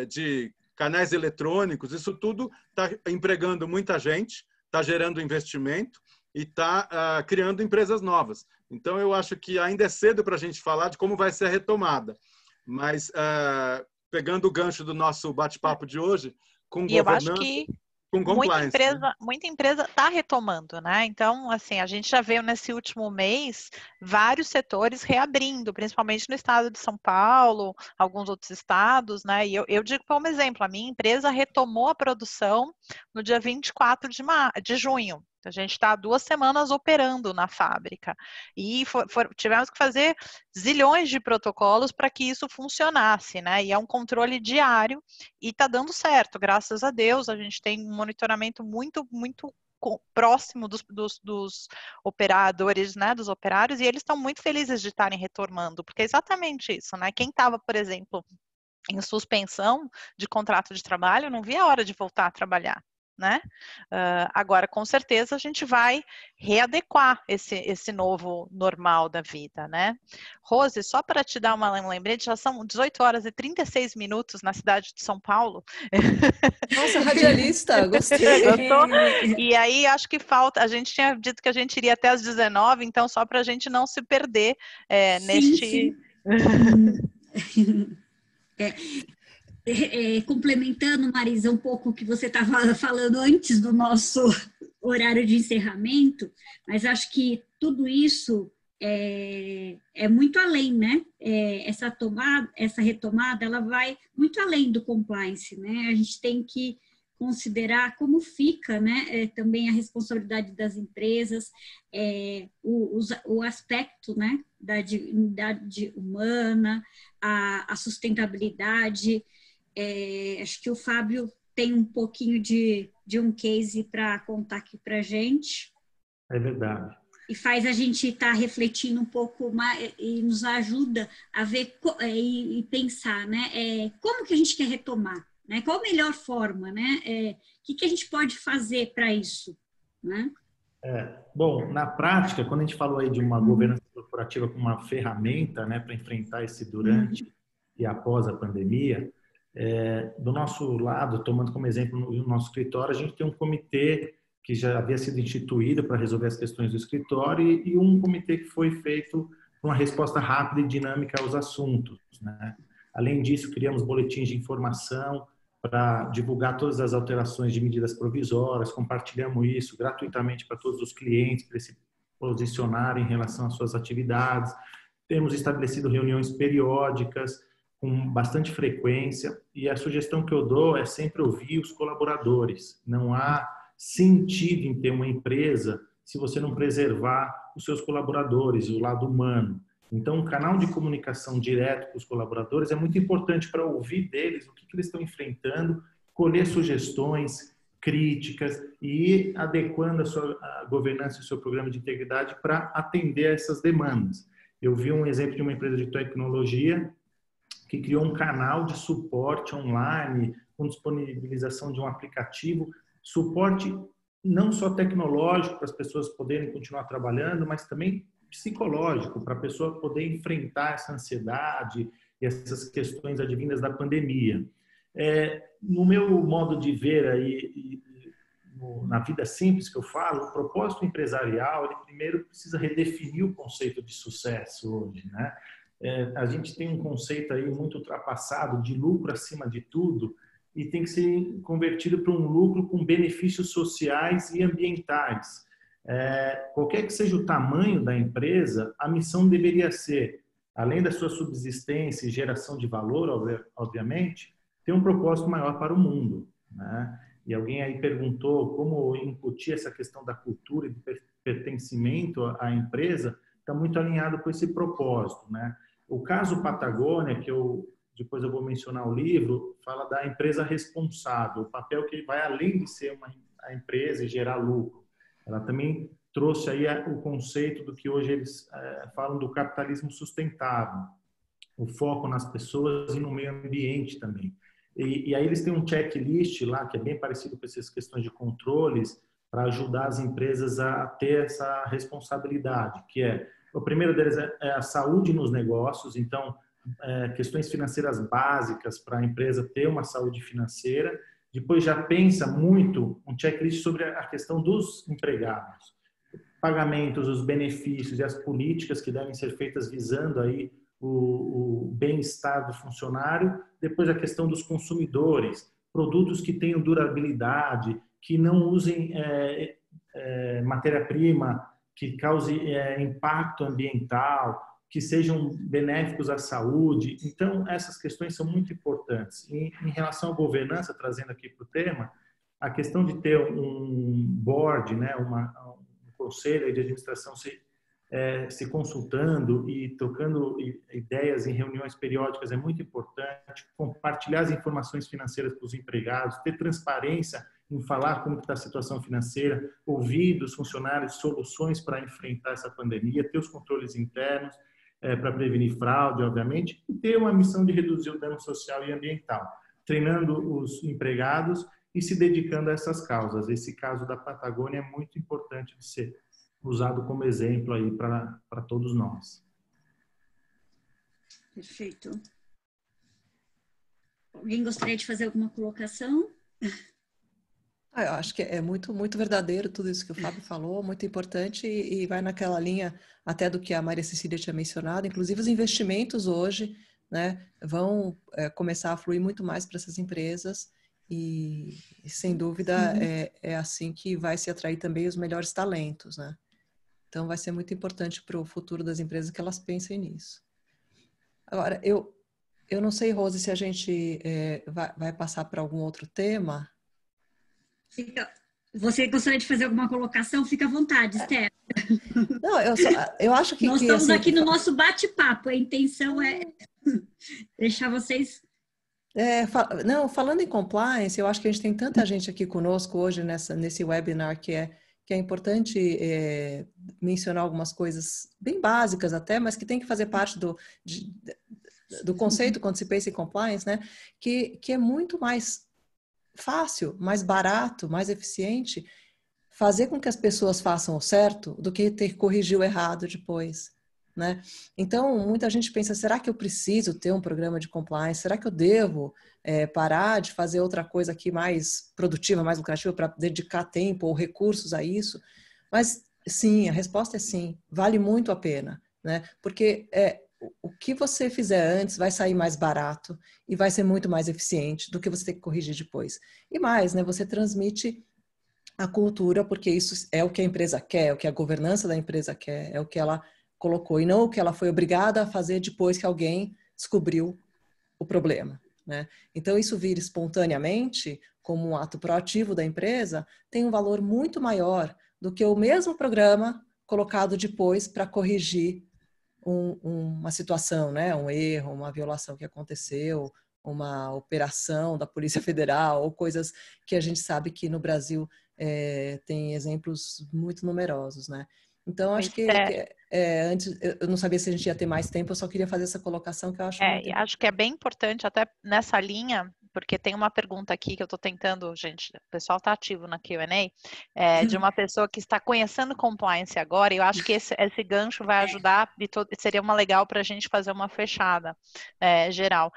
de canais eletrônicos, isso tudo está empregando muita gente, está gerando investimento e está criando empresas novas. Então, eu acho que ainda é cedo para a gente falar de como vai ser a retomada. Mas, pegando o gancho do nosso bate-papo de hoje, com governança, eu acho que com compliance. Muita empresa está retomando, né? Então, assim, a gente já veio nesse último mês vários setores reabrindo, principalmente no estado de São Paulo, alguns outros estados, né? E eu digo como exemplo, a minha empresa retomou a produção no dia 24 de junho. A gente está há 2 semanas operando na fábrica e tivemos que fazer zilhões de protocolos para que isso funcionasse, né? E é um controle diário e está dando certo, graças a Deus. A gente tem um monitoramento muito próximo dos operadores, né? Dos operários, e eles estão muito felizes de estarem retornando, porque é exatamente isso, né? Quem estava, por exemplo, em suspensão de contrato de trabalho não via a hora de voltar a trabalhar. Né? Agora, com certeza, a gente vai readequar esse novo normal da vida, né? Rose, só para te dar um lembrete, já são 18 horas e 36 minutos na cidade de São Paulo. Nossa, radialista, gostei. Gostou? E aí, acho que falta, a gente tinha dito que a gente iria até as 19, então só para a gente não se perder neste... Complementando, Marisa, um pouco o que você estava falando antes do nosso horário de encerramento, mas acho que tudo isso é muito além, né? Essa retomada, ela vai muito além do compliance, né? A gente tem que considerar como fica, né? Também a responsabilidade das empresas, o aspecto, né? Da dignidade humana, a sustentabilidade. Acho que o Fábio tem um pouquinho de um case para contar aqui para a gente. É verdade. E faz a gente estar refletindo um pouco mais e nos ajuda a ver e pensar, né? Como que a gente quer retomar, né? Qual a melhor forma, né? O que a gente pode fazer para isso, né? Bom, na prática, quando a gente falou aí de uma governança corporativa como uma ferramenta, né, para enfrentar esse durante e após a pandemia, do nosso lado, tomando como exemplo no nosso escritório, a gente tem um comitê que já havia sido instituído para resolver as questões do escritório e um comitê que foi feito com uma resposta rápida e dinâmica aos assuntos, né? Além disso, criamos boletins de informação para divulgar todas as alterações de medidas provisórias, compartilhamos isso gratuitamente para todos os clientes, para se posicionarem em relação às suas atividades. Temos estabelecido reuniões periódicas, com bastante frequência, e a sugestão que eu dou é sempre ouvir os colaboradores. Não há sentido em ter uma empresa se você não preservar os seus colaboradores, o lado humano. Então, um canal de comunicação direto com os colaboradores é muito importante para ouvir deles o que eles estão enfrentando, colher sugestões, críticas e ir adequando a governança e o seu programa de integridade para atender a essas demandas. Eu vi um exemplo de uma empresa de tecnologia que criou um canal de suporte online, com disponibilização de um aplicativo, suporte não só tecnológico para as pessoas poderem continuar trabalhando, mas também psicológico, para a pessoa poder enfrentar essa ansiedade e essas questões advindas da pandemia. No meu modo de ver aí, na vida simples que eu falo, o propósito empresarial, ele primeiro precisa redefinir o conceito de sucesso hoje, né? A gente tem um conceito aí muito ultrapassado de lucro acima de tudo e tem que ser convertido para um lucro com benefícios sociais e ambientais. Qualquer que seja o tamanho da empresa, a missão deveria ser, além da sua subsistência e geração de valor, obviamente, ter um propósito maior para o mundo, né? E alguém aí perguntou como incutir essa questão da cultura e do pertencimento à empresa, está muito alinhado com esse propósito, né? O caso Patagônia, que depois eu vou mencionar o livro, fala da empresa responsável, o papel que vai além de ser a empresa e gerar lucro. Ela também trouxe aí o conceito do que hoje eles falam do capitalismo sustentável. o foco nas pessoas e no meio ambiente também. E aí eles têm um checklist lá, que é bem parecido com essas questões de controles, para ajudar as empresas a ter essa responsabilidade, que é, o primeiro deles é a saúde nos negócios, então, questões financeiras básicas para a empresa ter uma saúde financeira. Depois já pensa muito um checklist sobre a questão dos empregados, pagamentos, os benefícios e as políticas que devem ser feitas visando aí o bem-estar do funcionário. Depois a questão dos consumidores, produtos que tenham durabilidade, que não usem matéria-prima que cause impacto ambiental, que sejam benéficos à saúde. Então, essas questões são muito importantes. E, em relação à governança, trazendo aqui para o tema, a questão de ter um board, né, um conselho de administração se consultando e trocando ideias em reuniões periódicas é muito importante. Compartilhar as informações financeiras para os empregados, ter transparência em falar como está a situação financeira, ouvir dos funcionários soluções para enfrentar essa pandemia, ter os controles internos para prevenir fraude, obviamente, e ter uma missão de reduzir o dano social e ambiental, treinando os empregados e se dedicando a essas causas. Esse caso da Patagônia é muito importante de ser usado como exemplo aí para todos nós. Perfeito. Alguém gostaria de fazer alguma colocação? Eu acho que é muito, muito verdadeiro tudo isso que o Fábio falou, muito importante e vai naquela linha até do que a Maria Cecília tinha mencionado. Inclusive os investimentos hoje, né, vão começar a fluir muito mais para essas empresas e sem dúvida é assim que vai se atrair também os melhores talentos, né? Então vai ser muito importante para o futuro das empresas que elas pensem nisso. Agora, eu não sei, Rose, se a gente vai passar para algum outro tema. Você gostaria de fazer alguma colocação? Fica à vontade, Esther. Não, eu acho que... Nós estamos assim, aqui no nosso bate-papo. A intenção é deixar vocês... Falando em compliance, eu acho que a gente tem tanta gente aqui conosco hoje nesse webinar que é importante mencionar algumas coisas bem básicas até, mas que tem que fazer parte do conceito quando se pensa em compliance, né? Que é muito mais fácil, mais barato, mais eficiente fazer com que as pessoas façam o certo do que ter que corrigir o errado depois, né? Então, muita gente pensa, será que eu preciso ter um programa de compliance? Será que eu devo parar de fazer outra coisa aqui mais produtiva, mais lucrativa para dedicar tempo ou recursos a isso? Mas sim, a resposta é sim, vale muito a pena, né? Porque o que você fizer antes vai sair mais barato e vai ser muito mais eficiente do que você ter que corrigir depois. E mais, né? Você transmite a cultura, porque isso é o que a empresa quer, é o que a governança da empresa quer, é o que ela colocou e não o que ela foi obrigada a fazer depois que alguém descobriu o problema, né? Então, isso vir espontaneamente, como um ato proativo da empresa, tem um valor muito maior do que o mesmo programa colocado depois para corrigir uma situação, né? Um erro, uma violação que aconteceu, uma operação da Polícia Federal ou coisas que a gente sabe que no Brasil tem exemplos muito numerosos, né? Então, acho que antes, eu não sabia se a gente ia ter mais tempo, eu só queria fazer essa colocação que eu acho muito importante. Acho que é bem importante até nessa linha, porque tem uma pergunta aqui que eu estou tentando, gente, o pessoal está ativo na Q&A, de uma pessoa que está conhecendo compliance agora, e eu acho que esse gancho vai ajudar, seria uma legal para a gente fazer uma fechada geral.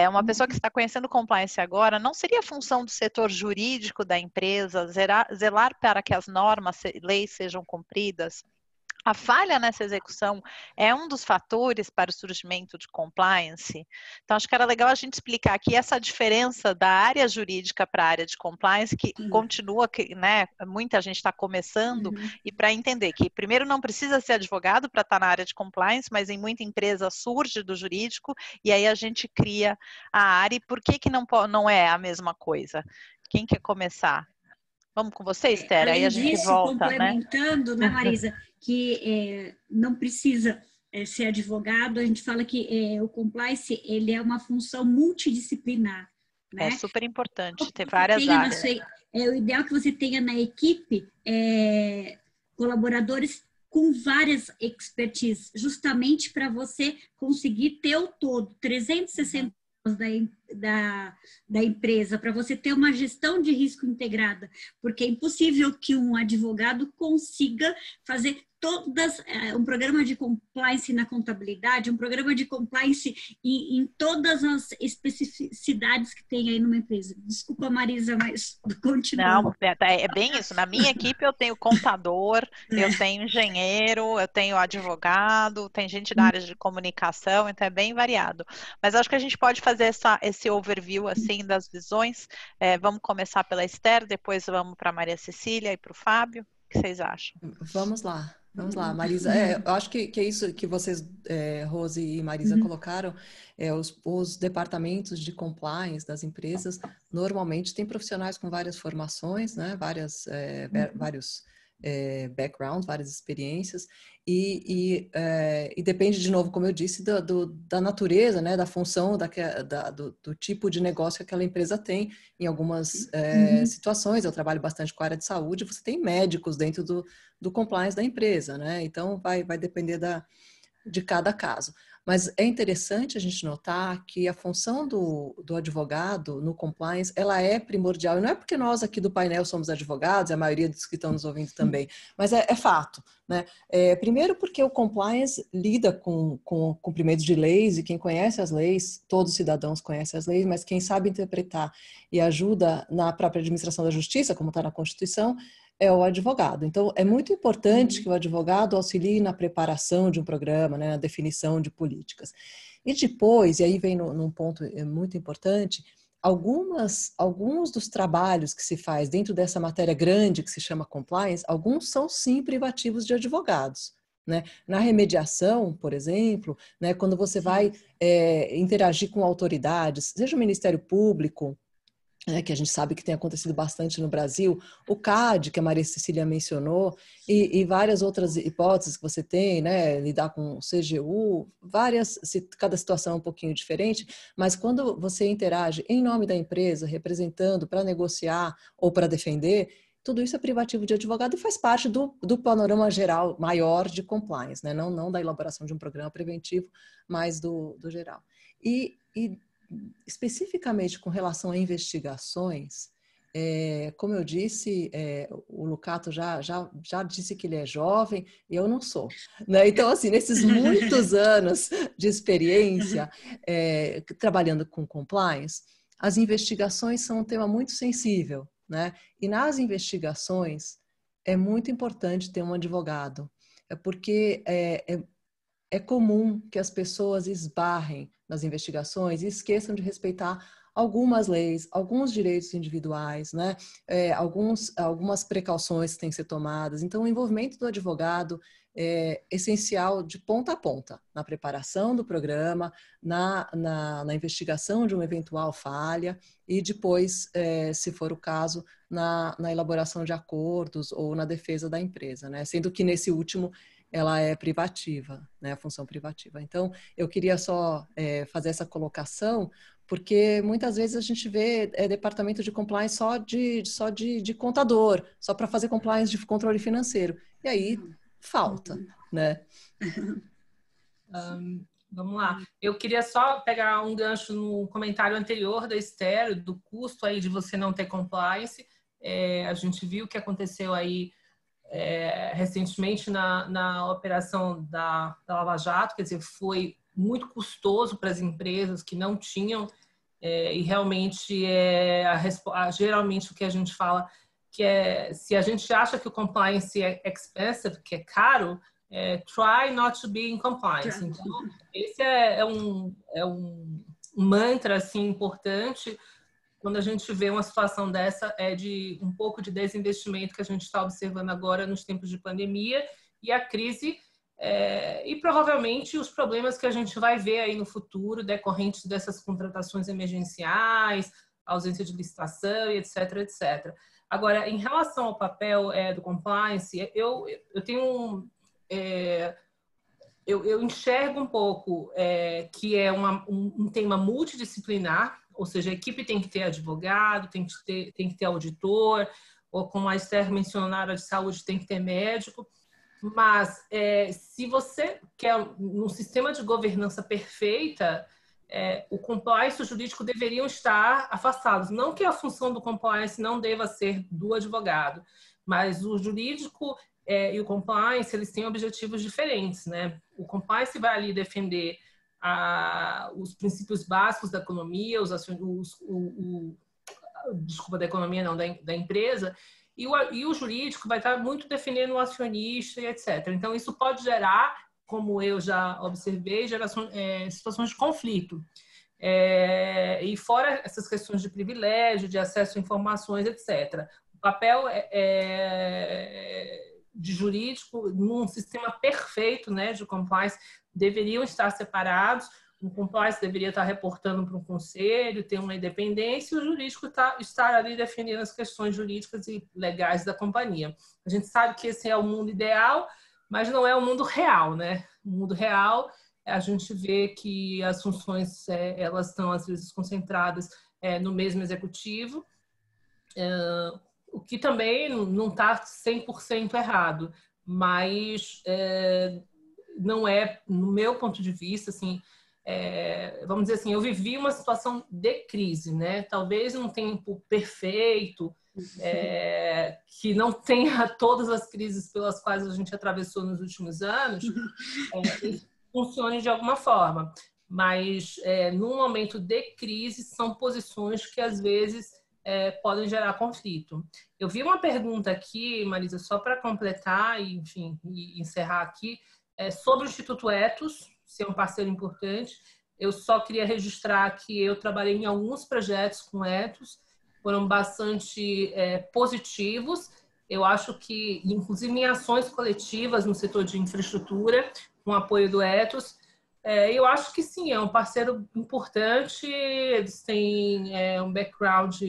Uma pessoa que está conhecendo compliance agora, não seria função do setor jurídico da empresa zelar para que as normas, leis sejam cumpridas? A falha nessa execução é um dos fatores para o surgimento de compliance. Então, acho que era legal a gente explicar aqui essa diferença da área jurídica para a área de compliance, que continua, né, muita gente está começando, e para entender que, primeiro, não precisa ser advogado para estar na área de compliance, mas em muita empresa surge do jurídico, e aí a gente cria a área. E por que não é a mesma coisa? Quem quer começar? Vamos com você, Esther? Aí a gente volta, complementando, né, Marisa, que não precisa ser advogado, a gente fala que o compliance, ele é uma função multidisciplinar, né? É super importante ter várias áreas. O ideal é que você tenha na equipe colaboradores com várias expertise, justamente para você conseguir ter o todo, 360 da empresa, para você ter uma gestão de risco integrada, porque é impossível que um advogado consiga fazer um programa de compliance na contabilidade, um programa de compliance em todas as especificidades que tem aí numa empresa. Desculpa, Marisa, mas continua. Não, é bem isso. Na minha equipe eu tenho contador, eu tenho engenheiro, eu tenho advogado, tem gente da área de comunicação, então é bem variado. Mas acho que a gente pode fazer esse overview assim das visões. Vamos começar pela Esther, depois vamos para a Maria Cecília e para o Fábio. O que vocês acham? Vamos lá. Vamos lá, Marisa. Eu acho que é isso que vocês, Rose e Marisa, colocaram. Os departamentos de compliance das empresas normalmente têm profissionais com várias formações, né? Vários backgrounds, várias experiências, e depende, de novo, como eu disse, da natureza, né? Da função, do tipo de negócio que aquela empresa tem. Em algumas situações, eu trabalho bastante com a área de saúde, você tem médicos dentro do compliance da empresa, né? Então, vai depender de cada caso. Mas é interessante a gente notar que a função do advogado no compliance, ela é primordial. E não é porque nós aqui do painel somos advogados, a maioria dos que estão nos ouvindo também, mas é fato, né? Primeiro porque o compliance lida com o cumprimento de leis, e quem conhece as leis, todos os cidadãos conhecem as leis, mas quem sabe interpretar e ajuda na própria administração da justiça, como está na Constituição, é o advogado. Então, é muito importante que o advogado auxilie na preparação de um programa, né, na definição de políticas. E depois, e aí vem num ponto muito importante, alguns dos trabalhos que se faz dentro dessa matéria grande que se chama compliance, alguns são sim privativos de advogados. Né? Na remediação, por exemplo, né, quando você vai interagir com autoridades, seja o Ministério Público, que a gente sabe que tem acontecido bastante no Brasil, o CAD, que a Maria Cecília mencionou, e várias outras hipóteses que você tem, né, lidar com o CGU, cada situação é um pouquinho diferente, mas quando você interage em nome da empresa, representando para negociar ou para defender, tudo isso é privativo de advogado e faz parte do panorama geral maior de compliance, né, não da elaboração de um programa preventivo, mas do geral. E especificamente com relação a investigações, como eu disse, o Lucato já disse que ele é jovem, e eu não sou. Né? Então, assim, nesses muitos anos de experiência trabalhando com compliance, as investigações são um tema muito sensível, né? E nas investigações é muito importante ter um advogado, porque é comum que as pessoas esbarrem nas investigações e esqueçam de respeitar algumas leis, alguns direitos individuais, né? Algumas precauções que têm que ser tomadas. Então, o envolvimento do advogado é essencial de ponta a ponta, na preparação do programa, na investigação de uma eventual falha e depois, se for o caso, na elaboração de acordos ou na defesa da empresa, né? Sendo que nesse último ela é privativa, né, a função privativa. Então, eu queria só fazer essa colocação, porque muitas vezes a gente vê departamento de compliance só de contador, só para fazer compliance de controle financeiro. E aí, falta, né? Vamos lá. Eu queria só pegar um gancho no comentário anterior da Esther, do custo aí de você não ter compliance. A gente viu o que aconteceu aí recentemente na operação da Lava Jato, quer dizer, foi muito custoso para as empresas que não tinham, e realmente geralmente o que a gente fala que se a gente acha que o compliance é expensive, que é caro, try not to be in compliance. Então, esse é um mantra assim, importante quando a gente vê uma situação dessa, de um pouco de desinvestimento que a gente está observando agora nos tempos de pandemia e a crise, e provavelmente os problemas que a gente vai ver aí no futuro decorrentes dessas contratações emergenciais, ausência de licitação e etc, etc. Agora, em relação ao papel do compliance, eu tenho eu enxergo um pouco que é um tema multidisciplinar, ou seja, a equipe tem que ter advogado, tem que ter auditor, ou como a Esther mencionou, na área de saúde tem que ter médico, Mas se você quer um sistema de governança perfeita, o compliance e o jurídico deveriam estar afastados. Não que a função do compliance não deva ser do advogado, mas o jurídico e o compliance, eles têm objetivos diferentes, né? O compliance vai ali defender os princípios básicos da economia, desculpa, da economia não, da empresa, e o jurídico vai estar muito defendendo o acionista e etc. Então, isso pode gerar, como eu já observei, situações de conflito. E fora essas questões de privilégio, de acesso a informações, etc. O papel de jurídico, num sistema perfeito, né, de compliance, deveriam estar separados. O compliance deveria estar reportando para um conselho, ter uma independência, e o jurídico estar ali defendendo as questões jurídicas e legais da companhia. A gente sabe que esse é o mundo ideal, mas não é o mundo real, né? O mundo real, a gente vê que as funções elas estão, às vezes, concentradas no mesmo executivo, o que também não está 100% errado, mas não é, no meu ponto de vista, assim, vamos dizer assim, eu vivi uma situação de crise, né? Talvez num tempo perfeito, que não tenha todas as crises pelas quais a gente atravessou nos últimos anos, funcione de alguma forma. Mas, num momento de crise, são posições que, às vezes, podem gerar conflito. Eu vi uma pergunta aqui, Marisa, só para completar e, enfim, e encerrar aqui, sobre o Instituto Ethos, ser um parceiro importante. Eu só queria registrar que eu trabalhei em alguns projetos com Ethos, foram bastante positivos. Eu acho que, inclusive em ações coletivas no setor de infraestrutura, com apoio do Ethos, eu acho que sim, é um parceiro importante, eles têm um background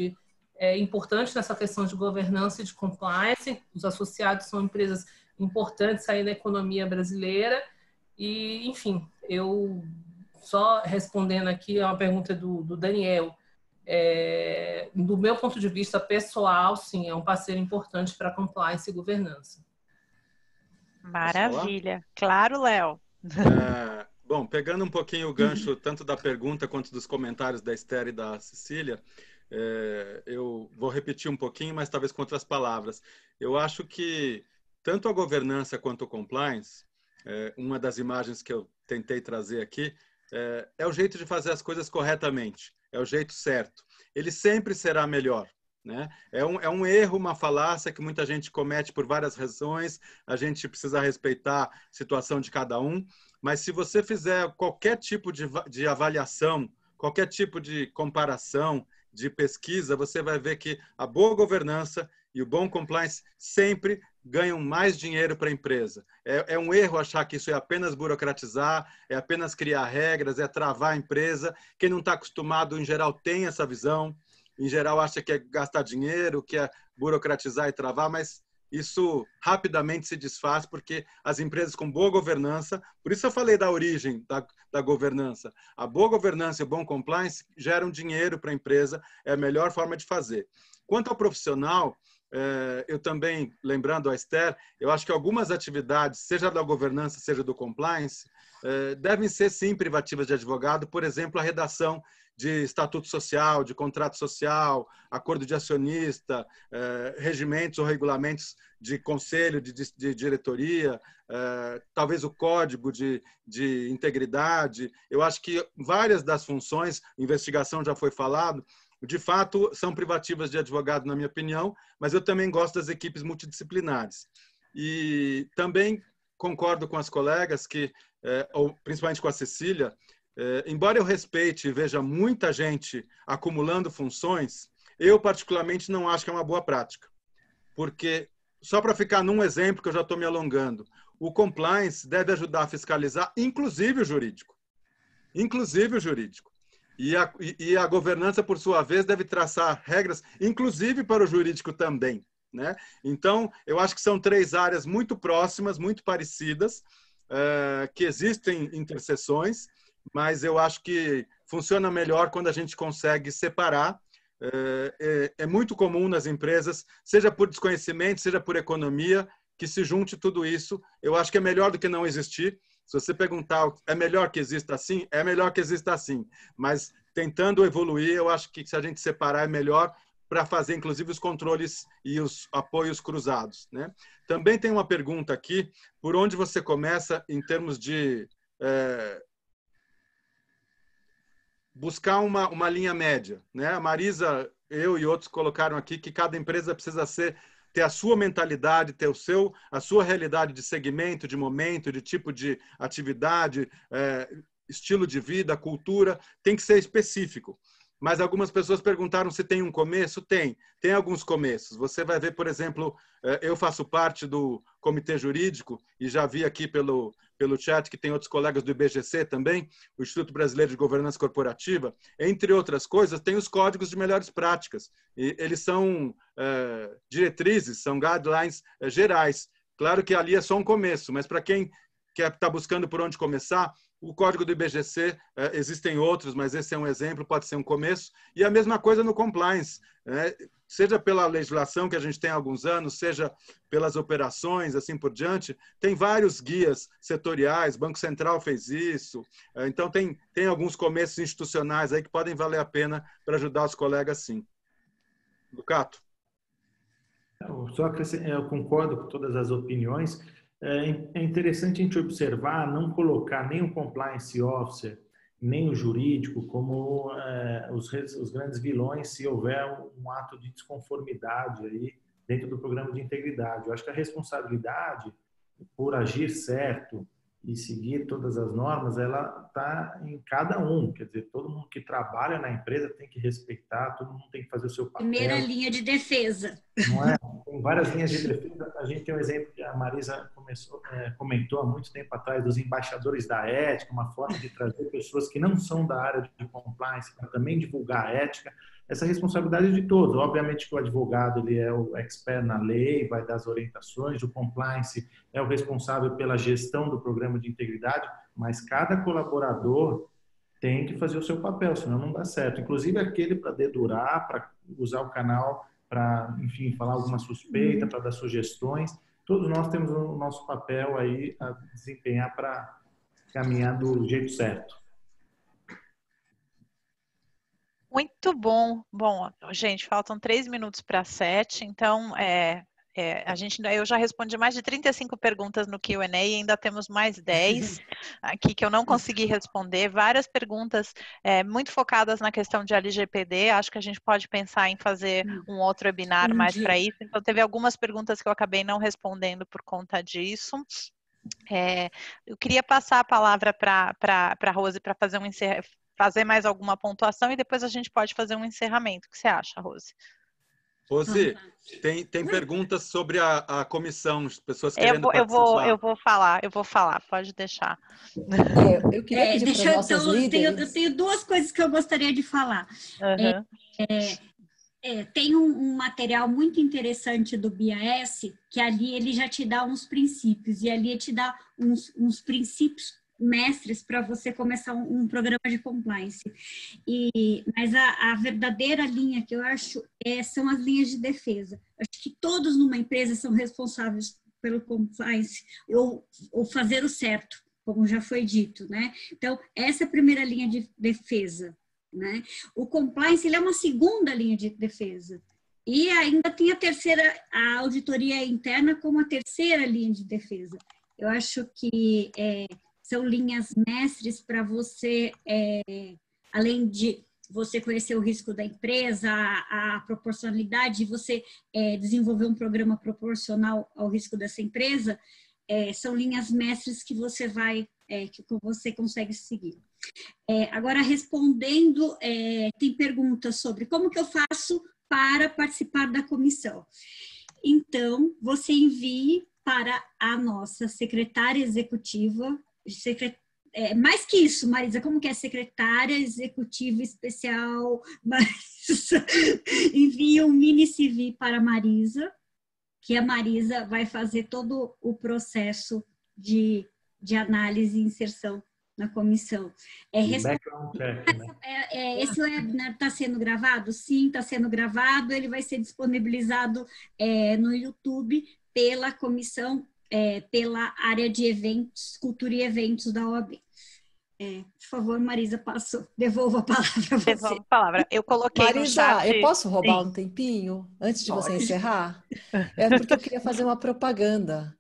importante nessa questão de governança e de compliance. Os associados são empresas importantes aí na economia brasileira. E, enfim, eu só respondendo aqui a uma pergunta do Daniel, do meu ponto de vista pessoal, sim, é um parceiro importante para compliance e governança. Maravilha. Claro, Léo. Bom, pegando um pouquinho o gancho tanto da pergunta quanto dos comentários da Esther e da Cecília, eu vou repetir um pouquinho, mas talvez com outras palavras. Eu acho que tanto a governança quanto o compliance, uma das imagens que eu tentei trazer aqui, é o jeito de fazer as coisas corretamente, é o jeito certo. Ele sempre será melhor, né? É um erro, uma falácia que muita gente comete por várias razões, a gente precisa respeitar a situação de cada um, mas se você fizer qualquer tipo de avaliação, qualquer tipo de comparação, de pesquisa, você vai ver que a boa governança e o bom compliance sempre ganham mais dinheiro para a empresa. É um erro achar que isso é apenas burocratizar, é apenas criar regras, é travar a empresa. Quem não está acostumado, em geral, tem essa visão. Em geral, acha que é gastar dinheiro, que é burocratizar e travar, mas isso rapidamente se desfaz porque as empresas com boa governança, por isso eu falei da origem da governança, a boa governança e o bom compliance geram dinheiro para a empresa, é a melhor forma de fazer. Quanto ao profissional, eu também, lembrando a Esther, eu acho que algumas atividades, seja da governança, seja do compliance, devem ser sim privativas de advogado, por exemplo, a redação de estatuto social, de contrato social, acordo de acionista, regimentos ou regulamentos de conselho, de diretoria, talvez o código de integridade. Eu acho que várias das funções, investigação já foi falado, de fato são privativas de advogado, na minha opinião, mas eu também gosto das equipes multidisciplinares. E também concordo com as colegas que, ou principalmente com a Cecília, embora eu respeite e veja muita gente acumulando funções, eu particularmente não acho que é uma boa prática. Porque, só para ficar num exemplo que eu já estou me alongando, o compliance deve ajudar a fiscalizar, inclusive o jurídico. Inclusive o jurídico. E a governança, por sua vez, deve traçar regras, inclusive para o jurídico também, né? Então, eu acho que são três áreas muito próximas, muito parecidas, que existem interseções, mas eu acho que funciona melhor quando a gente consegue separar. É muito comum nas empresas, seja por desconhecimento, seja por economia, que se junte tudo isso. Eu acho que é melhor do que não existir. Se você perguntar, é melhor que exista assim? É melhor que exista assim. Mas tentando evoluir, eu acho que se a gente separar é melhor para fazer, inclusive, os controles e os apoios cruzados, né? Também tem uma pergunta aqui, por onde você começa em termos de buscar uma linha média, né? A Marisa, eu e outros colocaram aqui que cada empresa precisa ter a sua mentalidade, ter a sua realidade de segmento, de momento, de tipo de atividade, estilo de vida, cultura, tem que ser específico. Mas algumas pessoas perguntaram se tem um começo. Tem alguns começos. Você vai ver, por exemplo, eu faço parte do comitê jurídico e já vi aqui pelo chat que tem outros colegas do IBGC também, o Instituto Brasileiro de Governança Corporativa. Entre outras coisas, tem os códigos de melhores práticas. E eles são diretrizes, são guidelines gerais. Claro que ali é só um começo, mas para quem está buscando por onde começar, o código do IBGC, existem outros, mas esse é um exemplo, pode ser um começo. E a mesma coisa no compliance, né? Seja pela legislação que a gente tem há alguns anos, seja pelas operações, assim por diante, tem vários guias setoriais, Banco Central fez isso. Então, tem alguns começos institucionais aí que podem valer a pena para ajudar os colegas, sim. Lucato? Eu concordo com todas as opiniões. É interessante a gente observar, não colocar nem o compliance officer, nem o jurídico como os grandes vilões se houver um ato de desconformidade aí dentro do programa de integridade. Eu acho que a responsabilidade por agir certo e seguir todas as normas, ela está em cada um. Quer dizer, todo mundo que trabalha na empresa tem que respeitar, todo mundo tem que fazer o seu papel. Primeira linha de defesa. Não é? Tem várias linhas de defesa. A gente tem um exemplo que a Marisa comentou há muito tempo atrás, dos embaixadores da ética, uma forma de trazer pessoas que não são da área de compliance para também divulgar a ética. Essa responsabilidade é de todos. Obviamente que o advogado ele é o expert na lei, vai dar as orientações, o compliance é o responsável pela gestão do programa de integridade, mas cada colaborador tem que fazer o seu papel, senão não dá certo. Inclusive aquele para dedurar, para usar o canal para, enfim, falar alguma suspeita, para dar sugestões. Todos nós temos o nosso papel aí a desempenhar para caminhar do jeito certo. Muito bom. Bom, gente, faltam 3 minutos para 7, então eu já respondi mais de 35 perguntas no Q&A e ainda temos mais 10 aqui que eu não consegui responder. Várias perguntas muito focadas na questão de LGPD. Acho que a gente pode pensar em fazer um outro webinar mais para isso. Então, teve algumas perguntas que eu acabei não respondendo por conta disso. Eu queria passar a palavra para a Rose para fazer mais alguma pontuação e depois a gente pode fazer um encerramento. O que você acha, Rose? Rose, tem perguntas sobre a comissão, pessoas querendo participar. Eu vou falar, pode deixar. Eu queria pedir para as nossas líderes... Eu tenho 2 coisas que eu gostaria de falar. Tem um material muito interessante do BIAS, que ali ele já te dá uns princípios, e ali ele te dá uns princípios mestres para você começar um programa de compliance. Mas a verdadeira linha que eu acho são as linhas de defesa. Acho que todos numa empresa são responsáveis pelo compliance ou fazer o certo, como já foi dito, né? Então, essa é a primeira linha de defesa, né? O compliance ele é uma segunda linha de defesa. E ainda tem a auditoria interna como a terceira linha de defesa. Eu acho que são linhas mestres para você, além de você conhecer o risco da empresa, a proporcionalidade, você desenvolver um programa proporcional ao risco dessa empresa, são linhas mestres que que você consegue seguir. Agora, respondendo, tem perguntas sobre como que eu faço para participar da comissão. Então, você envie para a nossa secretária executiva, mais que isso, Marisa, como que é secretária executiva especial, envie um mini CV para a Marisa, que a Marisa vai fazer todo o processo de análise e inserção na comissão. Background check, né? Esse webinar está sendo gravado? Sim, está sendo gravado, ele vai ser disponibilizado no YouTube. pela comissão, pela área de eventos, cultura e eventos da OAB. Por favor, Marisa, devolvo a palavra para você. Devolvo a palavra. Eu coloquei Marisa, no chat... eu posso roubar Sim. um tempinho antes de você Pode. encerrar? Porque eu queria fazer uma propaganda.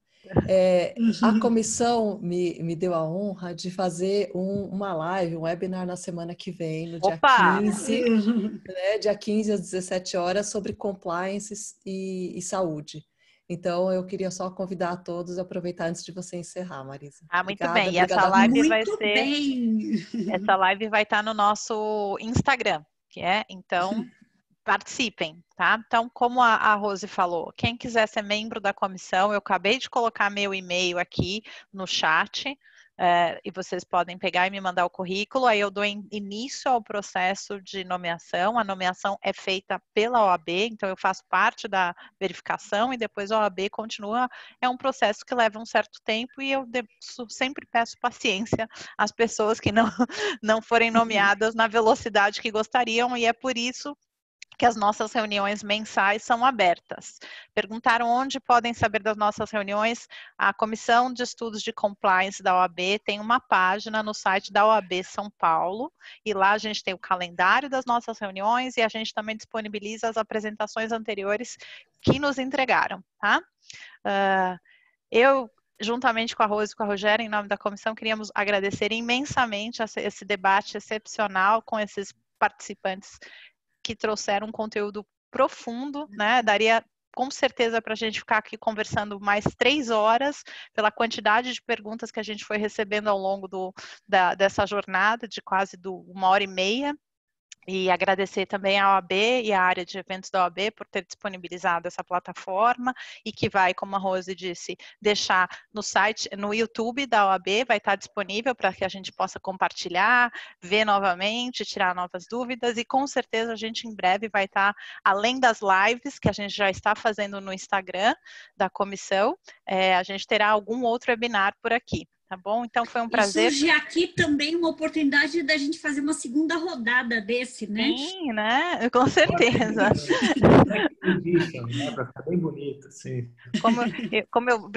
A comissão me deu a honra de fazer uma live, um webinar na semana que vem, no dia Opa! 15, né, dia 15 às 17 horas, sobre compliance e saúde. Então, eu queria só convidar a todos a aproveitar antes de você encerrar, Marisa. Muito Obrigada, bem. E essa obrigada. live vai Muito ser... bem! Essa live vai estar no nosso Instagram, então... Participem, tá? Então, como a Rose falou, quem quiser ser membro da comissão, eu acabei de colocar meu e-mail aqui no chat, e vocês podem pegar e me mandar o currículo, aí eu dou início ao processo de nomeação. A nomeação é feita pela OAB, então eu faço parte da verificação e depois a OAB continua. É um processo que leva um certo tempo e eu sempre peço paciência às pessoas que não forem nomeadas na velocidade que gostariam, e é por isso que as nossas reuniões mensais são abertas. Perguntaram onde podem saber das nossas reuniões. A Comissão de Estudos de Compliance da OAB tem uma página no site da OAB São Paulo, e lá a gente tem o calendário das nossas reuniões e a gente também disponibiliza as apresentações anteriores que nos entregaram, tá? Eu, juntamente com a Rose e com a Rogéria, em nome da comissão, queríamos agradecer imensamente esse debate excepcional com esses participantes que trouxeram um conteúdo profundo, né? Daria com certeza para a gente ficar aqui conversando mais 3 horas, pela quantidade de perguntas que a gente foi recebendo ao longo dessa jornada de quase 1h30. E agradecer também à OAB e à área de eventos da OAB por ter disponibilizado essa plataforma, e que vai, como a Rose disse, deixar no site, no YouTube da OAB, vai estar disponível para que a gente possa compartilhar, ver novamente, tirar novas dúvidas, e com certeza a gente em breve vai estar, além das lives que a gente já está fazendo no Instagram da comissão, a gente terá algum outro webinar por aqui. Tá bom? Então foi um prazer. E surge aqui também uma oportunidade da gente fazer uma segunda rodada desse, né? Sim, né? Com certeza. Para ficar bem bonito, sim. Como eu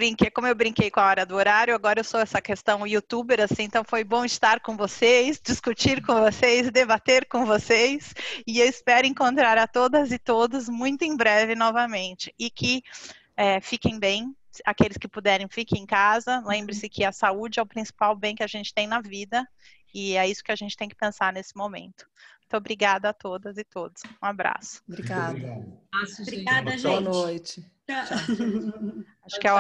brinquei com a hora do horário, agora eu sou essa questão youtuber, assim, então foi bom estar com vocês, discutir com vocês, debater com vocês, e eu espero encontrar a todas e todos muito em breve novamente. E que fiquem bem. Aqueles que puderem, fiquem em casa. Lembre-se que a saúde é o principal bem que a gente tem na vida, e é isso que a gente tem que pensar nesse momento. Muito obrigada a todas e todos. Um abraço. Obrigada. Obrigada, gente. Boa noite. Tchau. Acho que é a